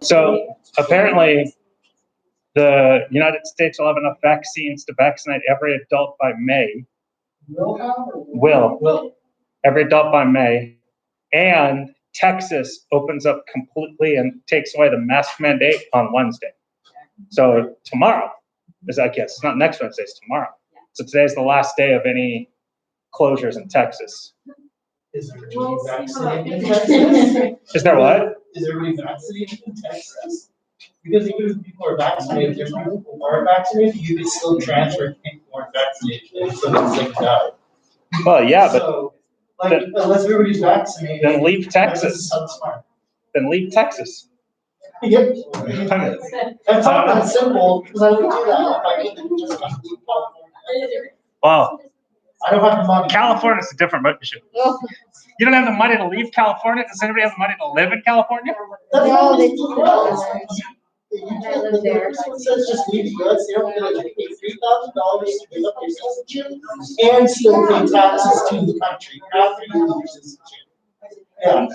So apparently, the United States will have enough vaccines to vaccinate every adult by May. Will. Every adult by May. And Texas opens up completely and takes away the mask mandate on Wednesday. So tomorrow is, I guess, it's not next Wednesday, it's tomorrow. So today's the last day of any closures in Texas. Is everybody vaccinated in Texas? Is there what? Is everybody vaccinated in Texas? Because even if people are vaccinated, if people who are vaccinated, you can still transfer people who aren't vaccinated. So it's like that. Well, yeah, but so, like, unless everybody's vaccinated, then leave Texas. Smart. Then leave Texas. Yep. That's not that simple because I would do that if I didn't just leave California. Wow. I don't have the money. California's a different issue. You don't have the money to leave California? Does anybody have the money to live in California? No, they took it all. This one says just leave the US, they don't feel like you pay $3,000 to give up your citizenship and still pay taxes to the country after you lose your citizenship. Yeah.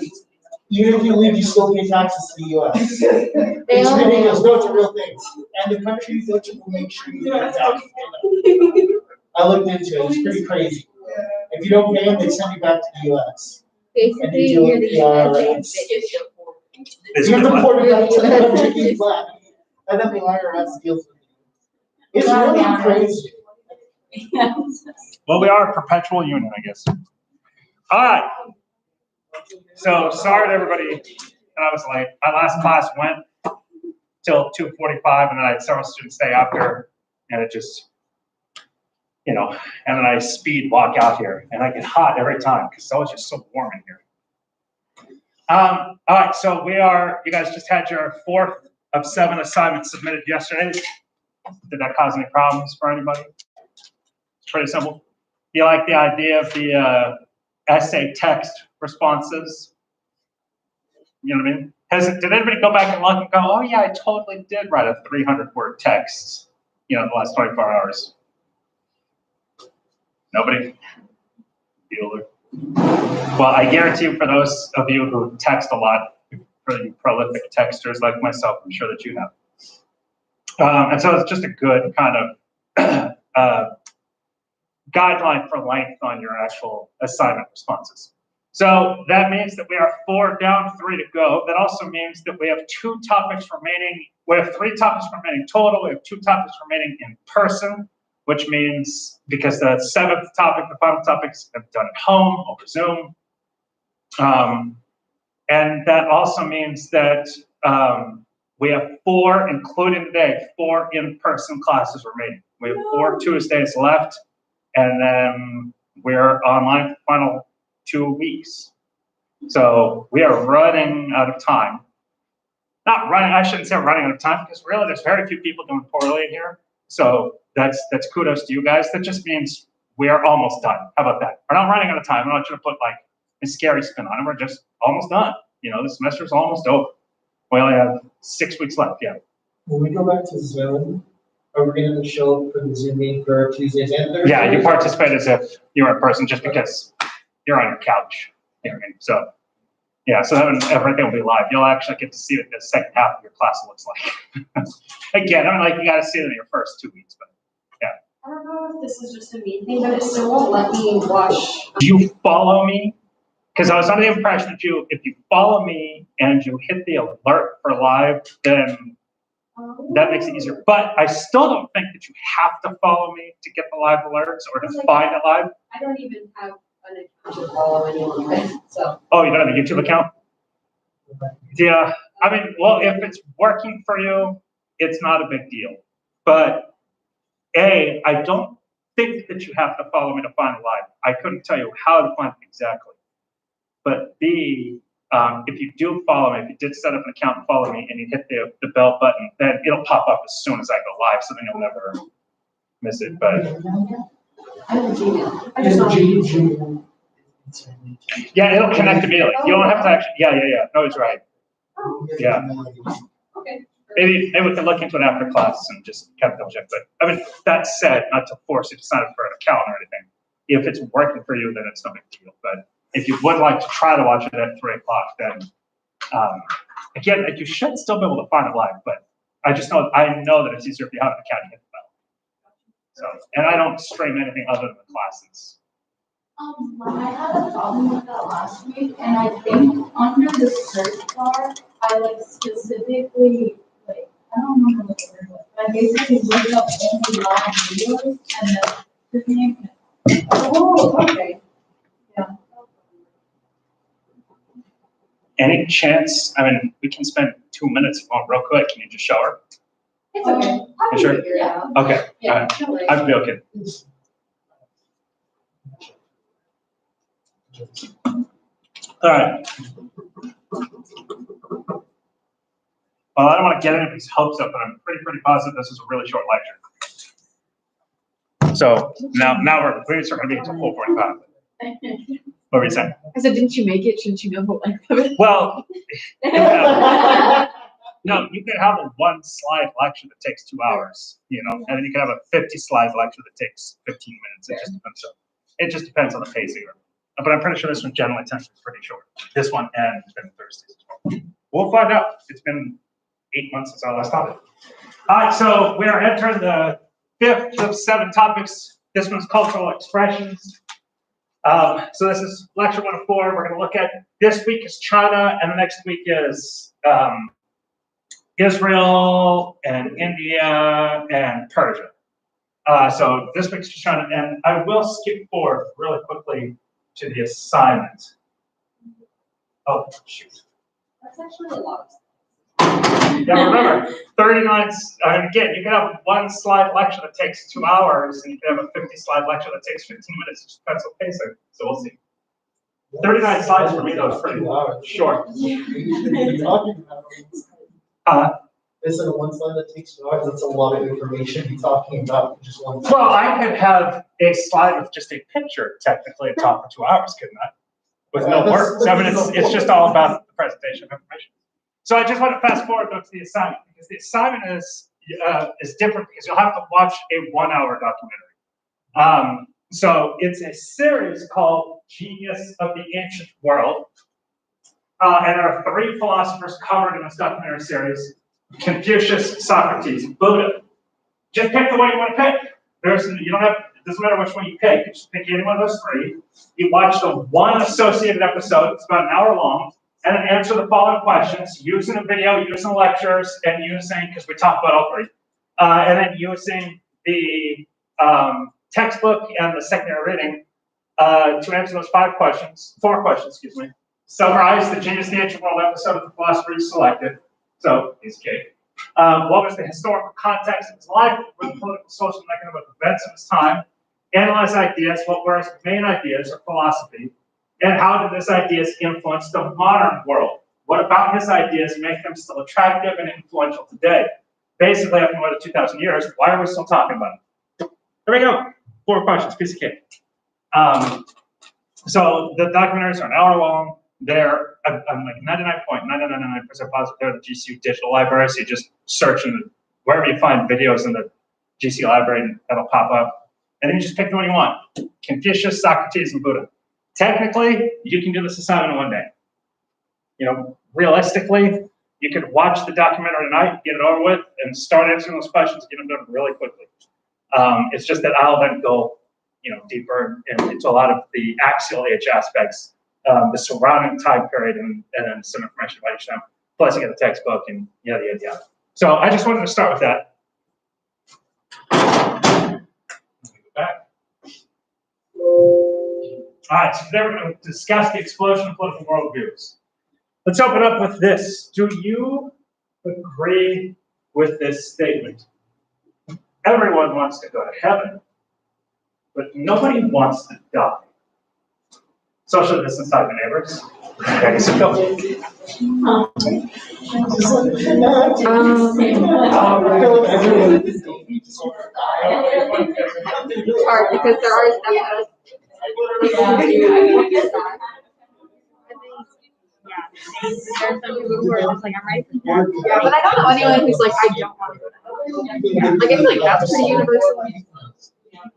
Even if you leave, you still pay taxes to the US. It's ridiculous. No, it's a real thing. And the country will make sure you pay taxes. I looked into it. It's pretty crazy. If you don't pay them, they send you back to the US. Basically, you're the IRS. You have to port it back to the country you left. And then the IRS deals with it. It's really crazy. Well, we are a perpetual union, I guess. All right. So sorry to everybody that I was late. My last class went till 2:45, and then I had several students stay after, and it just, you know, and then I speed walk out here, and I get hot every time because it's always just so warm in here. All right, so you guys just had your 4th of 7 assignments submitted yesterday. Did that cause any problems for anybody? It's pretty simple. You like the idea of the essay text responses? You know what I mean? Did anybody go back and look and go, oh yeah, I totally did write a 300-word text, you know, in the last 24 hours? Nobody? Bueller? Well, I guarantee you, for those of you who text a lot, for you prolific texters like myself, I'm sure that you have. And so it's just a good kind of guideline for length on your actual assignment responses. So that means that we are 4 down, 3 to go. That also means that we have 2 topics remaining. We have 3 topics remaining total. We have 2 topics remaining in person, which means because the 7th topic, the final topics, have done at home over Zoom. And that also means that we have 4, including today, 4 in-person classes remaining. We have 4 Tuesdays left, and then we're online for the final 2 weeks. So we are running out of time. Not running, I shouldn't say running out of time, because really there's very few people doing poorly in here. So that's kudos to you guys. That just means we are almost done. How about that? We're not running out of time. I don't want you to put like a scary spin on it. We're just almost done. You know, the semester's almost over. We only have 6 weeks left, yeah. When we go back to Zoom, are we going to show up for the Zoom meeting for Tuesdays and Thursdays? Yeah, you participate as if you were in person just because you're on your couch. You know what I mean? So, yeah, so everything will be live. You'll actually get to see what the second half of your class looks like. Again, I mean, like, you got to see it in your first 2 weeks, but yeah. I don't know if this is just a me thing, but it still won't let me watch. Do you follow me? Because I was under the impression that if you follow me and you hit the alert for live, then that makes it easier. But I still don't think that you have to follow me to get the live alerts or to find it live. I don't even have an account to follow anyone, so. Oh, you don't have a YouTube account? Yeah. I mean, well, if it's working for you, it's not a big deal. But A, I don't think that you have to follow me to find it live. I couldn't tell you how to find it exactly. But B, if you do follow me, if you did set up an account and follow me and you hit the bell button, then it'll pop up as soon as I go live, so then you'll never miss it. But I have a Gmail. I just don't. yeah, it'll connect immediately. You don't have to actually, yeah. No, he's right. Oh, Yeah. okay. Maybe we can look into it after class and just kind of double check. But I mean, that said, not to force you to sign up for an account or anything. If it's working for you, then it's no big deal. But if you would like to try to watch it at 3 o'clock, then again, like, you should still be able to find it live, but I know that it's easier if you have an account to hit the bell. So, and I don't stream anything other than the classes. I had a problem with that last week, and I think under the search bar, I like specifically, like, I don't remember what the word was, but I basically looked up only live videos and then the name. Oh, okay. Yeah. Any chance, I mean, we can spend 2 minutes if you want real quick. Can you just show her? It's okay. You sure? Figure it out. Okay, all Yeah, right. no worries. I'd be okay. All right. Well, I don't want to get anybody's hopes up, but I'm pretty positive this is a really short lecture. So now we're going to be until 4:45. What were you saying? I said, didn't you make it? Shouldn't you know the length of it? Well, no, you could have a 1-slide lecture that takes 2 hours, you know, and then you can have a 50-slide lecture that takes 15 minutes. It just depends on the pacing. But I'm pretty sure this one generally tends to be pretty short. This one and it's been Thursdays as well. We'll find out. It's been 8 months since our last topic. All right, so we are entering the 5th of 7 topics. This one's cultural expressions. So this is lecture 1 of 4. We're going to look at this week is China, and the next week is Israel and India and Persia. So this week's China, and I will skip forward really quickly to the assignment. Oh, shoot. That's actually a lot. Yeah, remember, 39, again, you can have 1-slide lecture that takes 2 hours, and you can have a 50-slide lecture that takes 15 minutes, just depends on pacing, so we'll see. 39 slides for me, though, is pretty short. Is it a 1 slide that takes 2 hours? That's a lot of information to be talking about just one. Well, I could have a slide with just a picture, technically, and talk for 2 hours, couldn't I? With no words. I mean, it's just all about the presentation of information. So I just want to fast forward though to the assignment, because the assignment is different because you'll have to watch a 1-hour documentary. So it's a series called Genius of the Ancient World. And there are 3 philosophers covered in this documentary series: Confucius, Socrates, Buddha. Just pick the one you want to pick. You don't have, it doesn't matter which one you pick. You just pick any one of those 3. You watch the 1 associated episode. It's about an hour long. And then answer the following questions using a video, using lectures, and using, because we talked about all 3, and then using the textbook and the secondary reading to answer those 4 questions, excuse me. Summarize the Genius of the Ancient World episode of the philosopher you selected. So, he's Kate. What was the historical context of his life? What were the political, social, and economic events of his time? Analyze ideas. What were his main ideas or philosophy? And how did his ideas influence the modern world? What about his ideas make them still attractive and influential today? Basically, after more than 2,000 years, why are we still talking about it? There we go. 4 questions, piece of cake. So the documentaries are an hour long. They're, I'm like 99.9999% positive they're the GCU digital library. So you just search in wherever you find videos in the GCU library, that'll pop up. And then you just pick the one you want. Confucius, Socrates, and Buddha. Technically, you can do this assignment in 1 day. You know, realistically, you could watch the documentary tonight, get it over with, and start answering those questions, get them done really quickly. It's just that I'll then go, you know, deeper into a lot of the Axial Age aspects, the surrounding time period, and then some information about each time. Plus, you get the textbook and yada, yada, yada. So I just wanted to start with that. Back. All right, so today we're going to discuss the explosion of political worldviews. Let's open up with this. Do you agree with this statement? Everyone wants to go to heaven, but nobody wants to die. Social distance type of neighbors. I guess you go. It's hard because there are some there's some people who are just like, I'm ready for that. Yeah, but I don't know anyone who's like, I don't want to go to heaven. Like, I feel like that's pretty universal.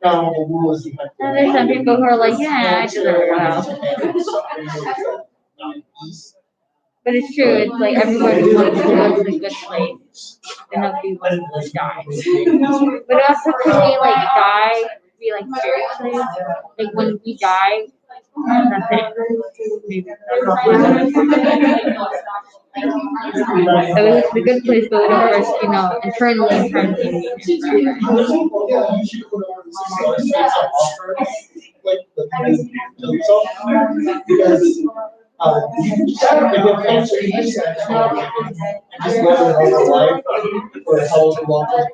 Now, the rule is you have to. And there's some people who are like, yeah, I deserve well. But it's true, it's like everybody wants to go to the good place and nobody wants to die. But it also could be like die, be like spiritually. Like when we die, that's it. So it's the good place, but we don't risk, internally and eternally. Yeah, you should put over $6 like to yourself, because you just have to get cancer, you just have to just live a normal life for a hell of a long time.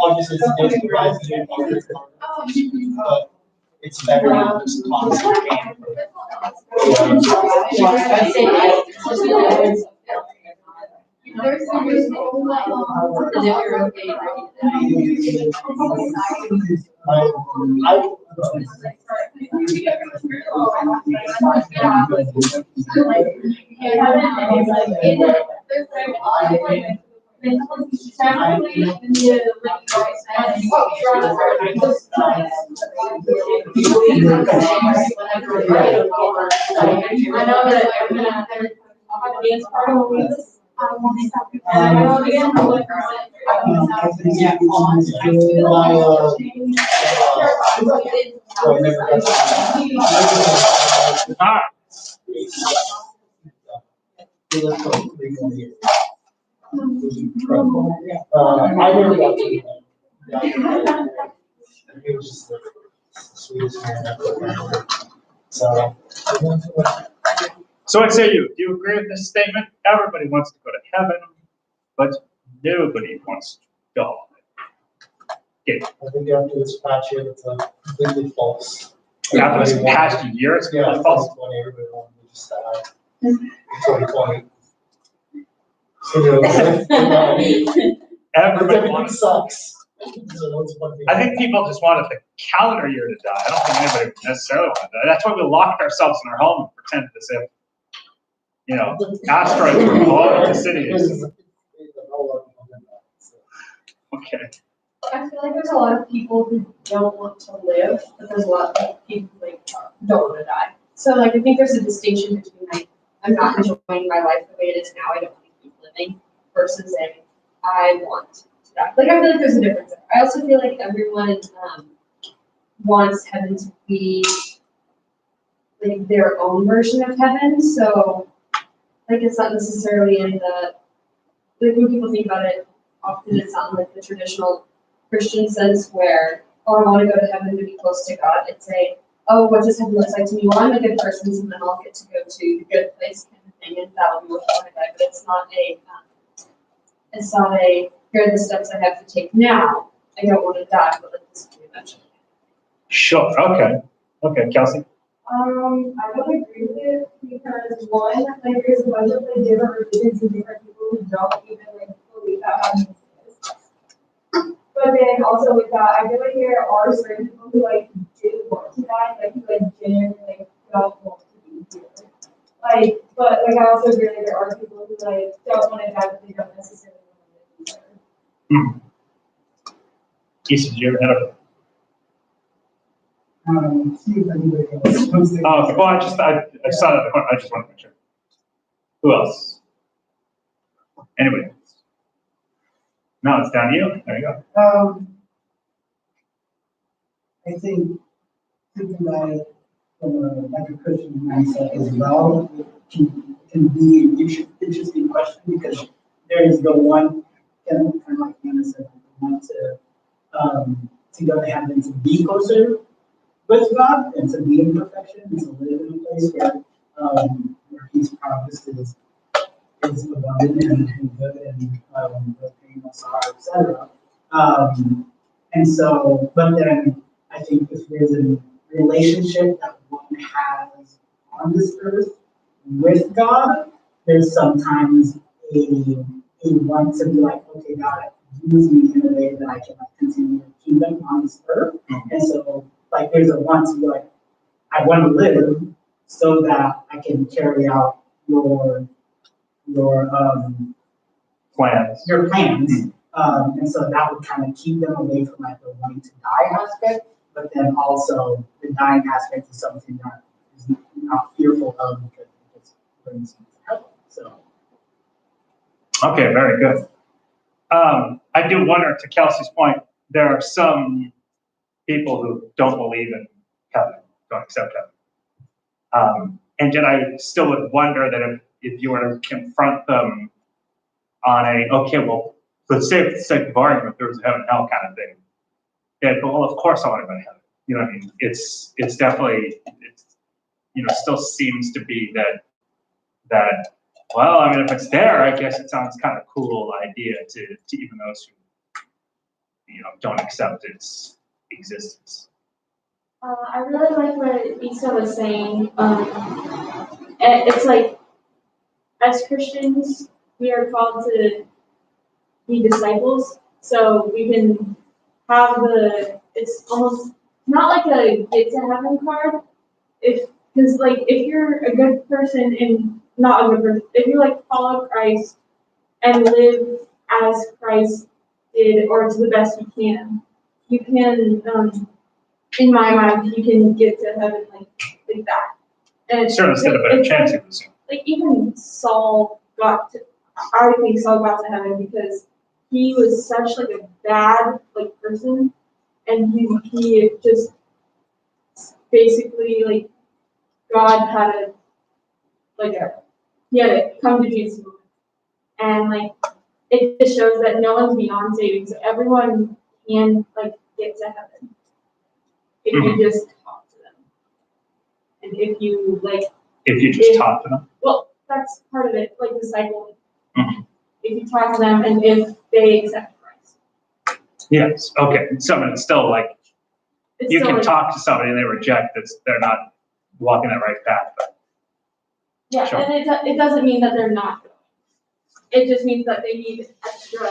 Obviously, it's a daily rise in but it's better than just constantly paying for it. I never got to that. He was just the sweetest man ever. So what say you? Do you agree with this statement? Everybody wants to go to heaven, but nobody wants to die. Okay. I think after this past year, it's completely false. After this past year, it's completely false. 2020, everybody wanted to just die. 2020. So, Everybody wants. Sucks. I think people just wanted the calendar year to die. I don't think anybody necessarily wanted to die. That's why we locked ourselves in our home and pretended as if, asteroids were blowing up the cities. Okay. I feel like there's a lot of people who don't want to live, but there's a lot of people who don't want to die. So I think there's a distinction between I'm not enjoying my life the way it is now, I don't want to keep living, versus saying I want to die. I feel like there's a difference there. I also feel like everyone wants heaven to be their own version of heaven. So it's not necessarily in when people think about it, often it's not in the traditional Christian sense where, I want to go to heaven to be close to God. It's what does heaven look like to me? Well, I'm a good person, so then I'll get to go to the good place kind of thing, and that'll be what I want to die. But it's not a, here are the steps I have to take now. I don't want to die, but this will be eventually. Sure, okay, Kelsey? I would agree with it because one, there's a bunch of different religions and different people who don't even believe that God exists. But then also with that, I feel like there are certain people who do want to die, who genuinely don't want to be here. But I also agree that there are people who don't want to die, but they don't necessarily want to live either. Keith, did you ever have a See if anybody else wants to. Oh, well, I saw that. I just want to make sure. Who else? Anybody else? No, it's down to you. There you go. I think thinking about it from a Christian mindset as well can be an interesting question because there is the one, kind of like Anna said, want to go to heaven to be closer with God and to be in perfection and to live in a place where His promise is abundant and good and the painless are, etc. And so, but then I think if there's a relationship that one has on this earth with God, there's sometimes a want to be like, okay, God, use me in a way that I can continue your kingdom on this earth. And so, there's a want to be like, I want to live so that I can carry out your Plans. Your plans And so that would kind of keep them away from like the wanting to die aspect, but then also the dying aspect is something that is not fearful of because it just brings them to heaven. So. Okay, very good. I do wonder, to Kelsey's point, there are some people who don't believe in heaven, don't accept heaven. And yet I still would wonder that if you were to confront them on a, okay, well, let's say for the sake of argument, there was a heaven and hell kind of thing. Yeah, but well, of course I want to go to heaven. You know what I mean? It's definitely, still seems to be that, well, I mean, if it's there, I guess it sounds kind of cool idea to even those who, don't accept its existence. I really like what Isa was saying. It's like, as Christians, we are called to be disciples. So we can have it's almost not like a get to heaven card. Because if you're a good person and not a good person, if you like follow Christ and live as Christ did or to the best you can, in my mind, you can get to heaven like that. And Certainly stood a better chance of this. Like even Saul I think Saul got to heaven because he was such like a bad person, and he just basically God had he had to come to Jesus, and it just shows that no one's beyond saving, so everyone can get to heaven if you just talk to them, and if you just talk to them. Well, that's part of it, disciple. Mm-hmm. If you talk to them and if they accept Christ. Yes. Okay. So it's still you can talk to somebody and they reject it. They're not walking that right path. But yeah, sure. And it doesn't mean that they're not going. It just means that they need extra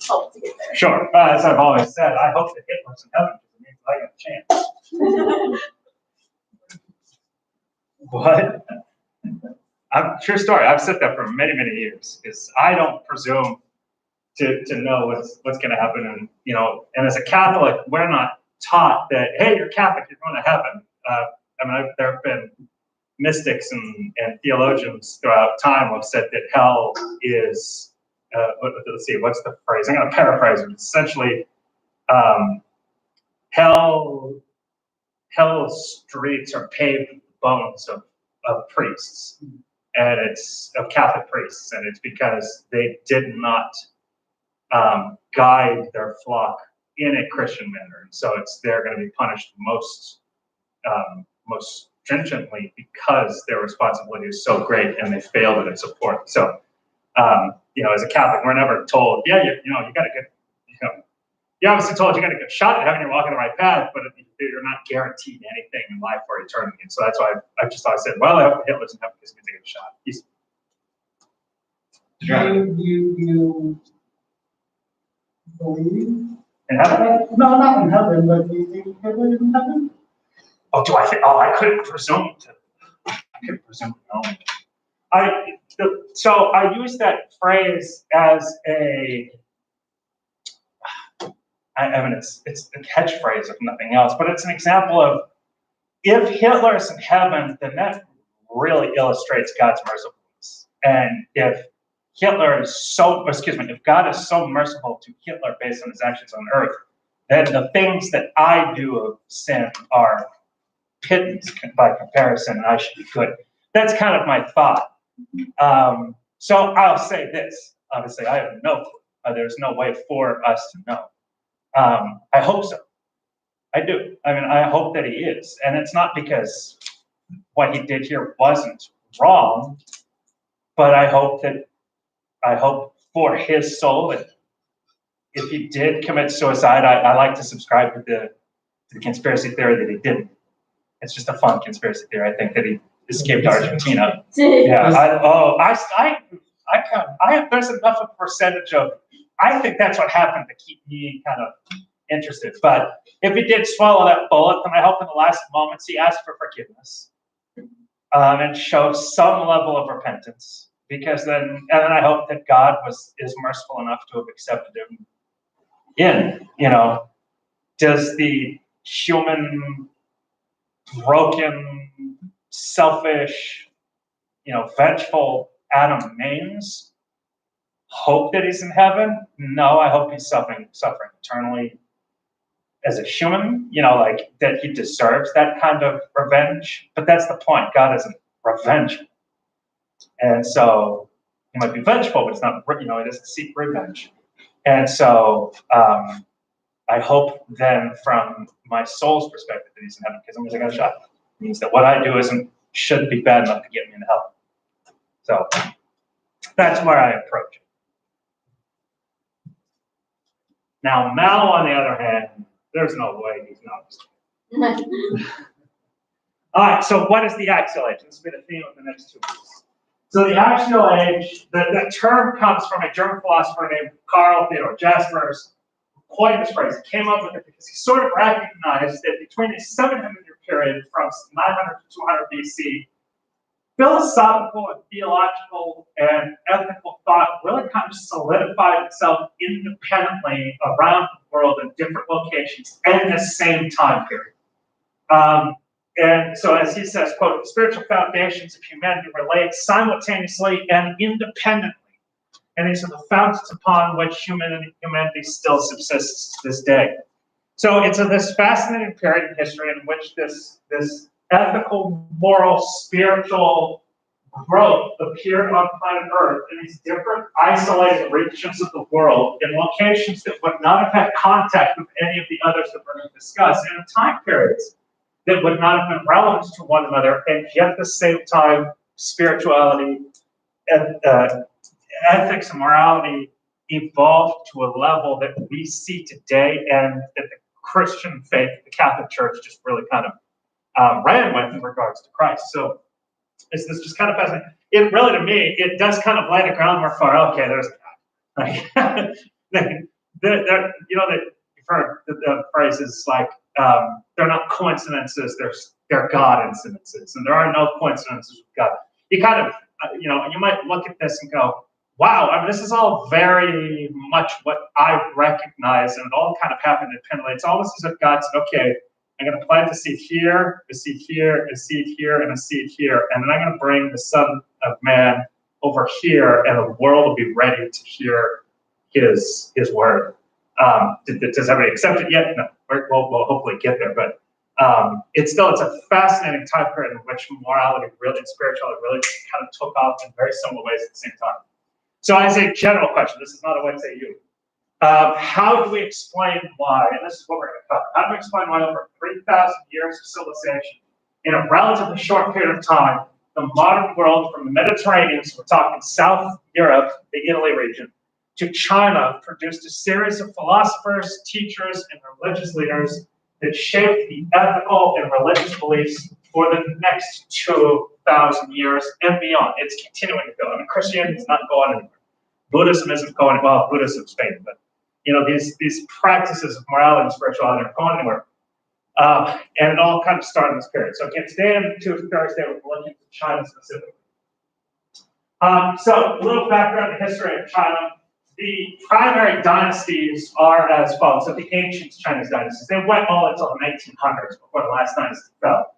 help to get there. Sure. As I've always said, I hope that Hitler's in heaven because it means I have a chance. What? True story. I've said that for many, many years. Is I don't presume to know what's going to happen, and as a Catholic, we're not taught that hey, you're Catholic, you're going to heaven. There have been mystics and theologians throughout time who have said that hell is. Let's see, what's the phrase? I'm going to paraphrase it. Essentially, hell streets are paved with bones of priests. And it's of Catholic priests, and it's because they did not guide their flock in a Christian manner, and so they're going to be punished most stringently because their responsibility is so great, and they failed at its support. So, as a Catholic, we're never told, yeah, you got to get, you're obviously told you got a good shot at having you're walking the right path, but you're not guaranteed anything in life for eternity. And so that's why I've just always said, well, I hope Hitler's in heaven because he's going to take a shot. Do you believe in heaven? No, not in heaven, but do you think Hitler is in heaven? Oh, do I think? Oh, I couldn't presume to know. So I use that phrase as it's a catchphrase if nothing else, but it's an example of if Hitler's in heaven, then that really illustrates God's mercifulness. And if if God is so merciful to Hitler based on his actions on earth, then the things that I do of sin are pittance by comparison, and I should be good. That's kind of my thought. So I'll say this. Obviously, I have no clue. There's no way for us to know. I hope so. I do. I hope that he is. And it's not because what he did here wasn't wrong, but I hope for his soul that if he did commit suicide, I like to subscribe to the conspiracy theory that he didn't. It's just a fun conspiracy theory. I think that he escaped Argentina. Yeah. There's enough of a percentage of. I think that's what happened to keep me kind of interested. But if he did swallow that bullet, then I hope in the last moments he asked for forgiveness and showed some level of repentance. because then I hope that God is merciful enough to have accepted him in, does the human, broken, selfish, vengeful Adam Maines hope that he's in heaven? No, I hope he's suffering eternally as a human, like that he deserves that kind of revenge. But that's the point. God isn't revengeful. And so he might be vengeful, but it's not, he doesn't seek revenge. And so I hope then from my soul's perspective that he's in heaven, because I'm going to get shot. It means that what I do shouldn't be bad enough to get me into hell. So that's where I approach it. Now, Mal, on the other hand, there's no way he's not. All right, so what is the Axial Age? This will be the theme of the next 2 weeks. So the Axial Age, the term comes from a German philosopher named Karl Theodor Jaspers, who coined this phrase. He came up with it because he sort of recognized that between a 700-year period from 900 to 200 BC, philosophical and theological and ethical thought really kind of solidified itself independently around the world in different locations in the same time period. And so as he says, quote, the spiritual foundations of humanity relate simultaneously and independently. And these are the fountains upon which humanity still subsists to this day. So it's this fascinating period in history in which this ethical, moral, spiritual growth appeared on planet Earth in these different isolated regions of the world in locations that would not have had contact with any of the others that we're going to discuss, and in time periods that would not have been relevant to one another, and yet at the same time, spirituality and ethics and morality evolved to a level that we see today, and that the Christian faith, the Catholic Church, just really kind of ran with in regards to Christ. So it's this just kind of fascinating. It really, to me, it does kind of lay the groundwork for, okay, there's a God. You've heard the phrases like, they're not coincidences, they're God incidences, and there are no coincidences with God. You kind of, you might look at this and go, wow, I mean, this is all very much what I recognize, and it all kind of happened independently. It's almost as if God said, okay, I'm going to plant a seed here, a seed here, a seed here, and a seed here, and then I'm going to bring the Son of Man over here, and the world will be ready to hear his word. Does everybody accept it yet? No, we'll hopefully get there, but it's a fascinating time period in which morality really and spirituality really kind of took off in very similar ways at the same time. So as a general question, this is not a what say you. How do we explain why, and this is what we're going to cover, how do we explain why over 3,000 years of civilization, in a relatively short period of time, the modern world from the Mediterranean, so we're talking South Europe, the Italy region, to China, produced a series of philosophers, teachers, and religious leaders that shaped the ethical and religious beliefs for the next 2,000 years and beyond. It's continuing to go. I mean, Christianity is not going anywhere. Buddhism isn't going, well, Buddhism's fading, but these practices of morality and spirituality aren't going anywhere. And it all kind of started in this period. So again, today and Thursday, we're looking at China specifically. So a little background in the history of China. The primary dynasties are as follows. So the ancient Chinese dynasties, they went all until the 1900s before the last dynasty fell.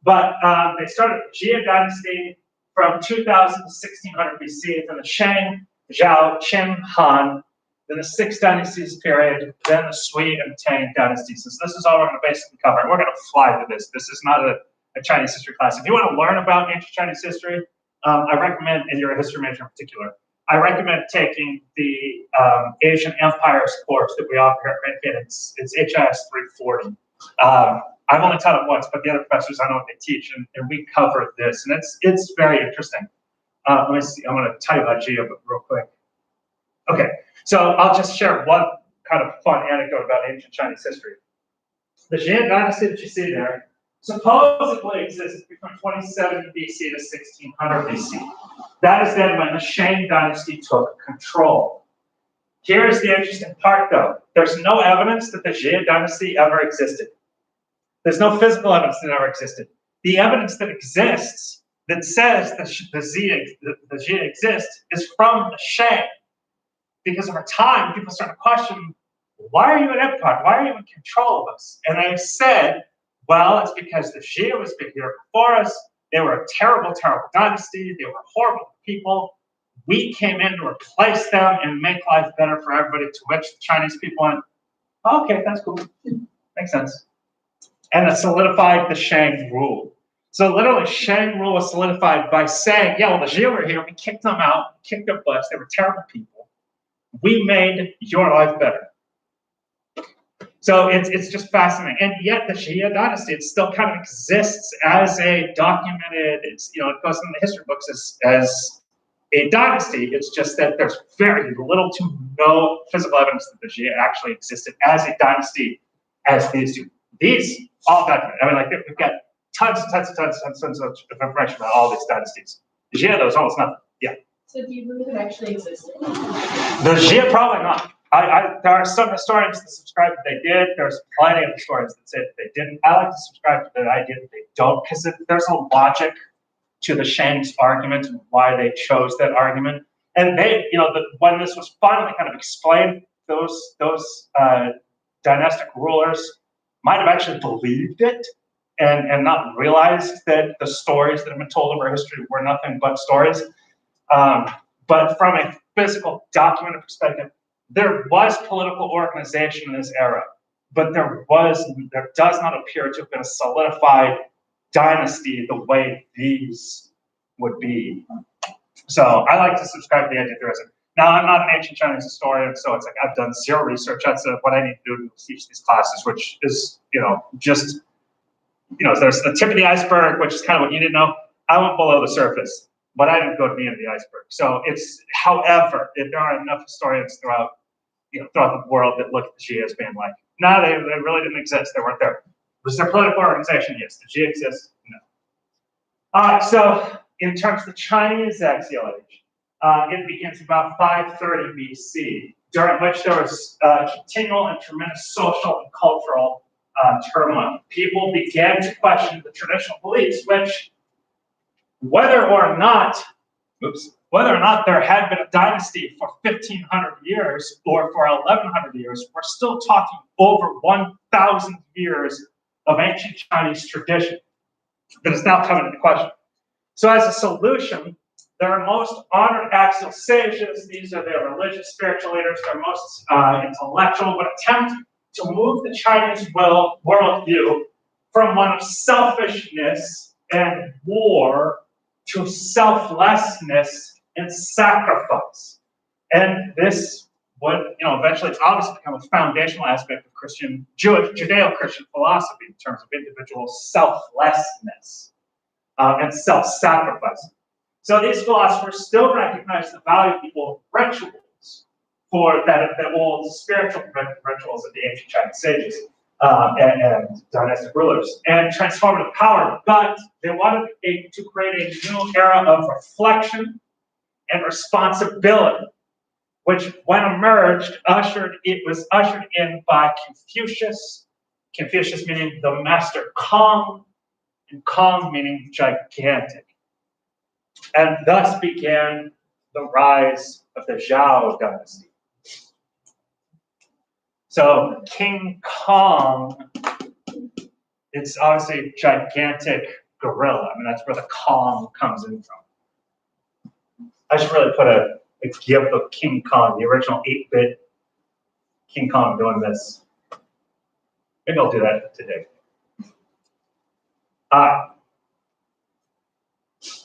But they started the Jia dynasty from 2000 to 1600 BC, then the Shang, Zhao, Qin, Han, then the Six Dynasties period, then the Sui and Tang dynasties. So this is all we're going to basically cover. And we're going to fly through this. This is not a Chinese history class. If you want to learn about ancient Chinese history, I recommend, and you're a history major in particular, I recommend taking the Asian Empires course that we offer here at Grand It's HIS 340. I've only taught it once, but the other professors, I know what they teach, and we cover this, and it's very interesting. Let me see. I'm going to tell you about Jia real quick. Okay, so I'll just share one kind of fun anecdote about ancient Chinese history. The Jia dynasty that you see there supposedly existed between 27 BC to 1600 BC. That is then when the Shang dynasty took control. Here's the interesting part, though. There's no evidence that the Jia dynasty ever existed. There's no physical evidence that it ever existed. The evidence that exists that says the Xi exists is from the Shang. Because over time, people started to question, why are you an empire? Why are you in control of us? And they said, well, it's because the Xi was been here before us. They were a terrible, terrible dynasty. They were horrible people. We came in to replace them and make life better for everybody, to which the Chinese people went, okay, that's cool. Makes sense. And it solidified the Shang rule. So literally, Shang rule was solidified by saying, yeah, well, the Xi were here. We kicked them out, kicked their butts. They were terrible people. We made your life better. So it's just fascinating. And yet the Xia dynasty, it still kind of exists as a documented, it goes in the history books as a dynasty. It's just that there's very little to no physical evidence that the Xia actually existed as a dynasty as these two. These all documented. I mean, like we've got tons of information about all these dynasties. The Xia, there was almost nothing. Yeah. So do you believe it actually existed? The Xia, probably not. There are some historians that subscribe that they did. There's plenty of historians that say that they didn't. I like to subscribe to the idea that they don't, because there's a logic to the Shang's argument and why they chose that argument. And they, when this was finally kind of explained, those dynastic rulers might have actually believed it and not realized that the stories that have been told over history were nothing but stories. But from a physical documented perspective, there was political organization in this era, but there does not appear to have been a solidified dynasty the way these would be. So I like to subscribe to the idea there isn't. Now, I'm not an ancient Chinese historian, so it's like I've done zero research. That's what I need to do to teach these classes, which is, there's the tip of the iceberg, which is kind of what you need to know. I went below the surface, but I didn't go to the end of the iceberg. So however, there are enough historians throughout the world that look at the Xi as being like, no, they really didn't exist. They weren't there. Was there political organization? Yes. Did Xi exist? No. So in terms of the Chinese Axial Age, it begins about 530 BC, during which there was continual and tremendous social and cultural turmoil. People began to question the traditional beliefs, which, whether or not there had been a dynasty for 1,500 years or for 1,100 years, we're still talking over 1,000 years of ancient Chinese tradition that is now coming into question. So as a solution, their most honored axial sages, these are their religious, spiritual leaders, their most intellectual, would attempt to move the Chinese worldview from one of selfishness and war to selflessness and sacrifice. And this would, eventually it's obviously become a foundational aspect of Judeo-Christian philosophy in terms of individual selflessness and self-sacrifice. So these philosophers still recognize the value of rituals for the old spiritual rituals of the ancient Chinese sages and dynastic rulers and transformative power, but they wanted to create a new era of reflection and responsibility, which, when emerged, was ushered in by Confucius. Confucius meaning the master Kong, and Kong meaning gigantic. And thus began the rise of the Zhao dynasty. So King Kong, it's obviously a gigantic gorilla. I mean, that's where the Kong comes in from. I should really put a GIF of King Kong, the original 8-bit King Kong doing this. Maybe I'll do that today.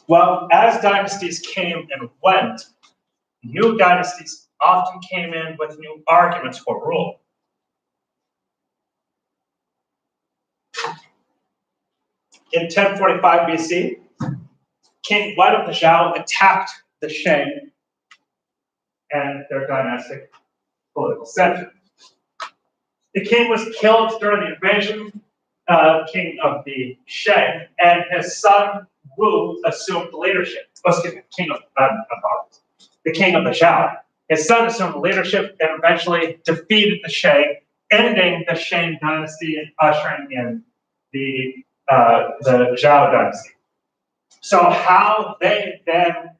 Well, as dynasties came and went, new dynasties often came in with new arguments for rule. In 1045 BC, King Wen of the Zhao attacked the Shang and their dynastic political center. The king was killed during the invasion, king of the Shang, and his son Wu assumed leadership. The king of the Zhao. His son assumed leadership and eventually defeated the Shang, ending the Shang dynasty and ushering in the Zhao dynasty. So how they then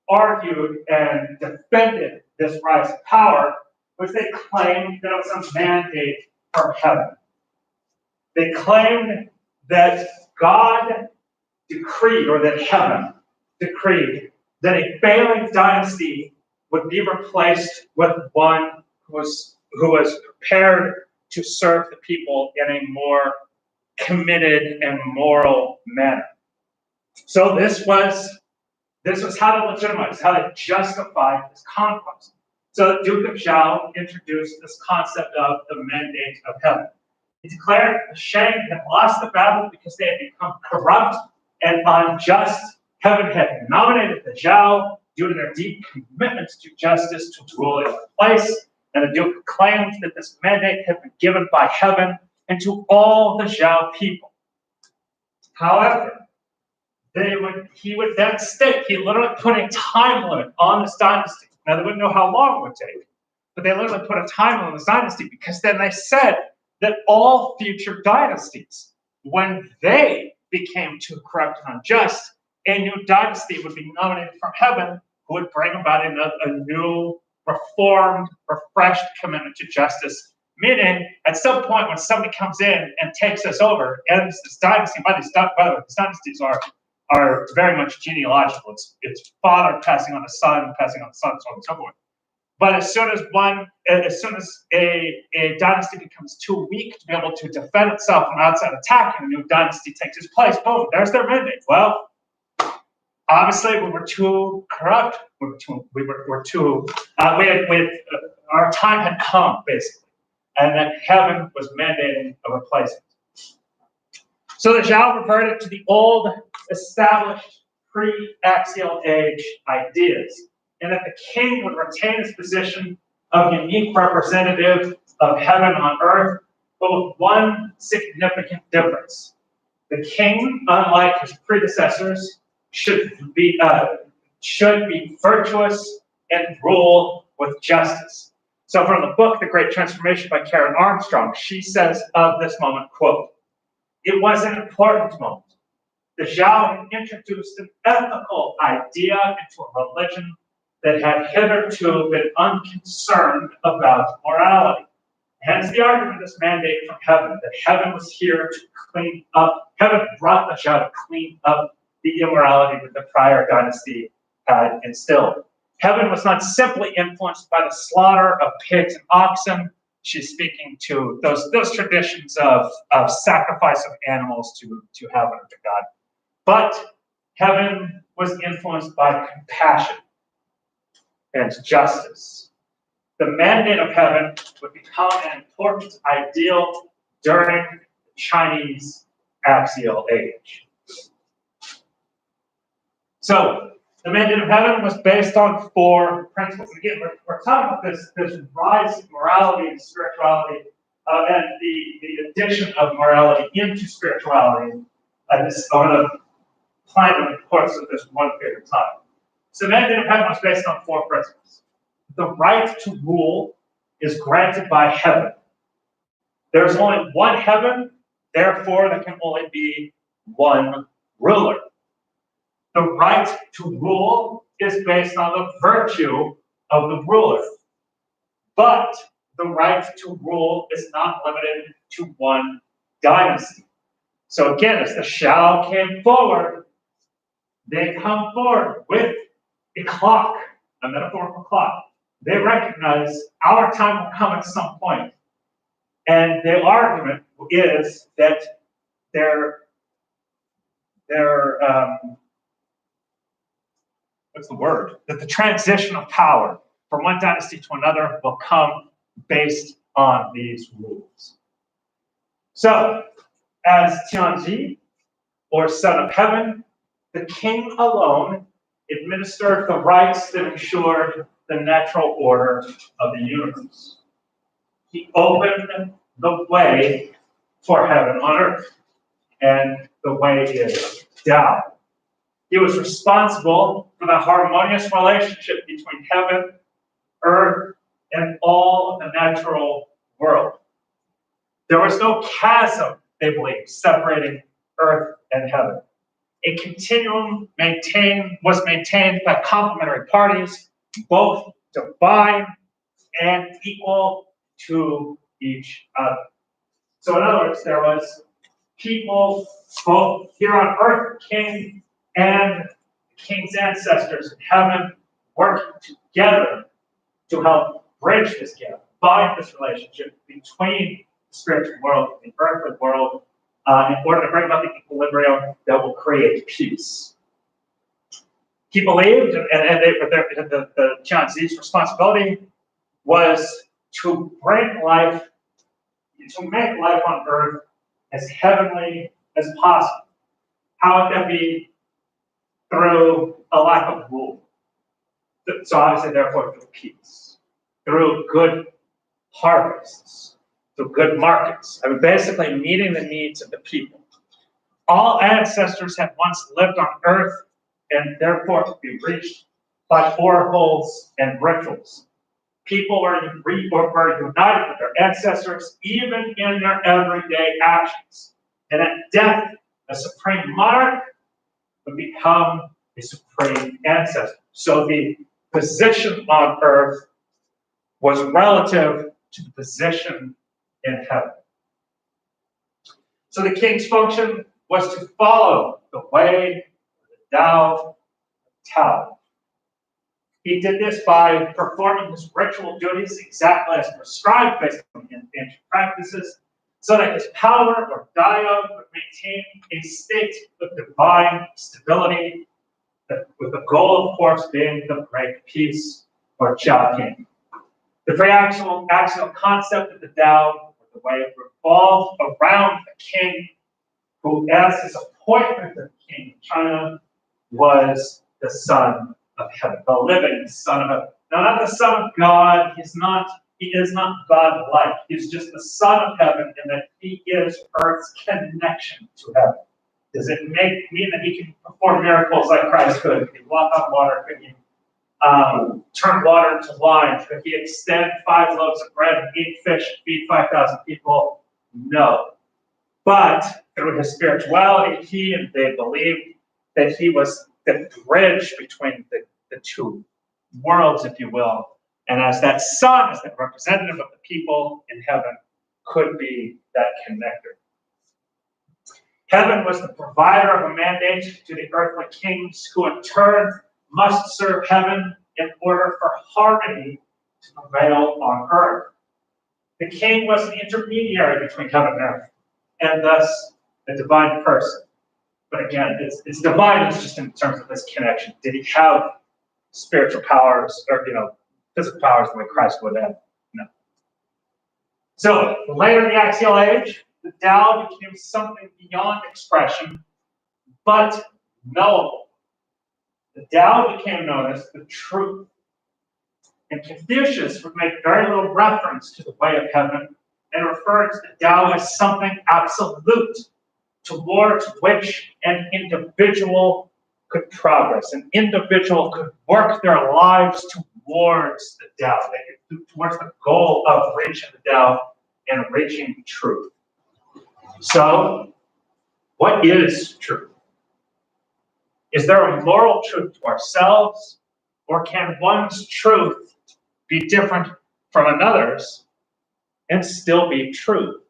argued and defended this rise of power was they claimed that it was a mandate from heaven. They claimed that God decreed, or that heaven decreed, that a failing dynasty would be replaced with one who was prepared to serve the people in a more committed and moral manner. So this was how to legitimize, how to justify this conquest. So the Duke of Zhao introduced this concept of the mandate of heaven. He declared the Shang had lost the battle because they had become corrupt and unjust. Heaven had nominated the Zhao due to their deep commitment to justice to rule in their place, and the Duke claimed that this mandate had been given by heaven and to all the Zhao people. However, he would then state, he literally put a time limit on this dynasty. Now, they wouldn't know how long it would take, but they literally put a time limit on this dynasty because then they said that all future dynasties, when they became too corrupt and unjust, a new dynasty would be nominated from heaven who would bring about a new, reformed, refreshed commitment to justice. Meaning, at some point when somebody comes in and takes us over, ends this dynasty, by the way, these dynasties are very much genealogical. It's father passing on to son, passing on to son, so on and so forth. But as soon as a dynasty becomes too weak to be able to defend itself from outside attack, and a new dynasty takes its place, boom, there's their mandate. Well, obviously we were too corrupt. Our time had come, basically, and that heaven was mandating a replacement. So the Zhao reverted to the old, established pre-Axial Age ideas, and that the king would retain his position of unique representative of heaven on earth, but with one significant difference. The king, unlike his predecessors, should be virtuous and rule with justice. So from the book, The Great Transformation by Karen Armstrong, she says of this moment, quote, "It was an important moment. The Zhao had introduced an ethical idea into a religion that had hitherto been unconcerned about morality. Hence the argument of this mandate from heaven, that heaven was here to clean up, heaven brought the Zhao to clean up the immorality that the prior dynasty had instilled. Heaven was not simply influenced by the slaughter of pigs and oxen." She's speaking to those traditions of sacrifice of animals to heaven or to God. But heaven was influenced by compassion and justice. The mandate of heaven would become an important ideal during the Chinese Axial Age. So, the mandate of heaven was based on 4 principles. Again, we're talking about this rise of morality and spirituality, and the addition of morality into spirituality on a planet of the course of this one period of time. So the mandate of heaven was based on 4 principles. The right to rule is granted by heaven. There's only one heaven, therefore there can only be one ruler. The right to rule is based on the virtue of the ruler. But the right to rule is not limited to one dynasty. So again, as the Shao came forward, they come forward with a clock, a metaphorical clock. They recognize our time will come at some point. And the argument is that that the transition of power from one dynasty to another will come based on these rules. So, as Tianji, or son of heaven, the king alone administered the rights that ensured the natural order of the universe. He opened the way for heaven on earth, and the way is Tao. He was responsible for the harmonious relationship between heaven, earth, and all of the natural world. There was no chasm, they believed, separating earth and heaven. a continuum was maintained by complementary parties, both divine and equal to each other. So in other words, there was people both here on earth, king and the king's ancestors in heaven, working together to help bridge this gap, bind this relationship between the spiritual world and the earthly world, in order to bring about the equilibrium that will create peace. He believed, and the John Z's responsibility was to bring life, to make life on earth as heavenly as possible. How would that be? Through a lack of rule. So obviously, therefore, through peace, through good harvests, through good markets. I mean, basically meeting the needs of the people. All ancestors had once lived on earth and therefore could be reached by oracles and rituals. People were united with their ancestors, even in their everyday actions. And at death, a supreme monarch would become a supreme ancestor. So the position on earth was relative to the position in heaven. So the king's function was to follow the way, the Tao, Tao. He did this by performing his ritual duties exactly as prescribed based on ancient practices, so that his power or dialogue would maintain a state of divine stability, with the goal, of course, being the great peace or Jiaqing. The pre-axial concept of the Tao, or the way, revolved around a king who, as his appointment of king of China, was the son of heaven, the living son of heaven. Now, not the son of God. He is not God-like. He's just the son of heaven, and that he is Earth's connection to heaven. Does it mean that he can perform miracles like Christ could? Could he walk on water? Could he turn water into wine? Could he extend 5 loaves of bread and eat fish and feed 5,000 people? No. But through his spirituality, he and they believed that he was the bridge between the two worlds, if you will. And as that son, as that representative of the people in heaven, could be that connector. Heaven was the provider of a mandate to the earthly kings, who in turn must serve heaven in order for harmony to prevail on earth. The king was an intermediary between heaven and earth, and thus a divine person. But again, it's divine, it's just in terms of this connection. Did he have spiritual powers, or physical powers the way Christ would have? No. So later in the Axial Age, the Tao became something beyond expression, but knowable. The Tao became known as the truth. And Confucius would make very little reference to the way of heaven and refer to the Tao as something absolute, towards which an individual could progress. An individual could work their lives towards the Tao, towards the goal of reaching the Tao and reaching truth. So, what is truth? Is there a moral truth to ourselves, or can one's truth be different from another's and still be true?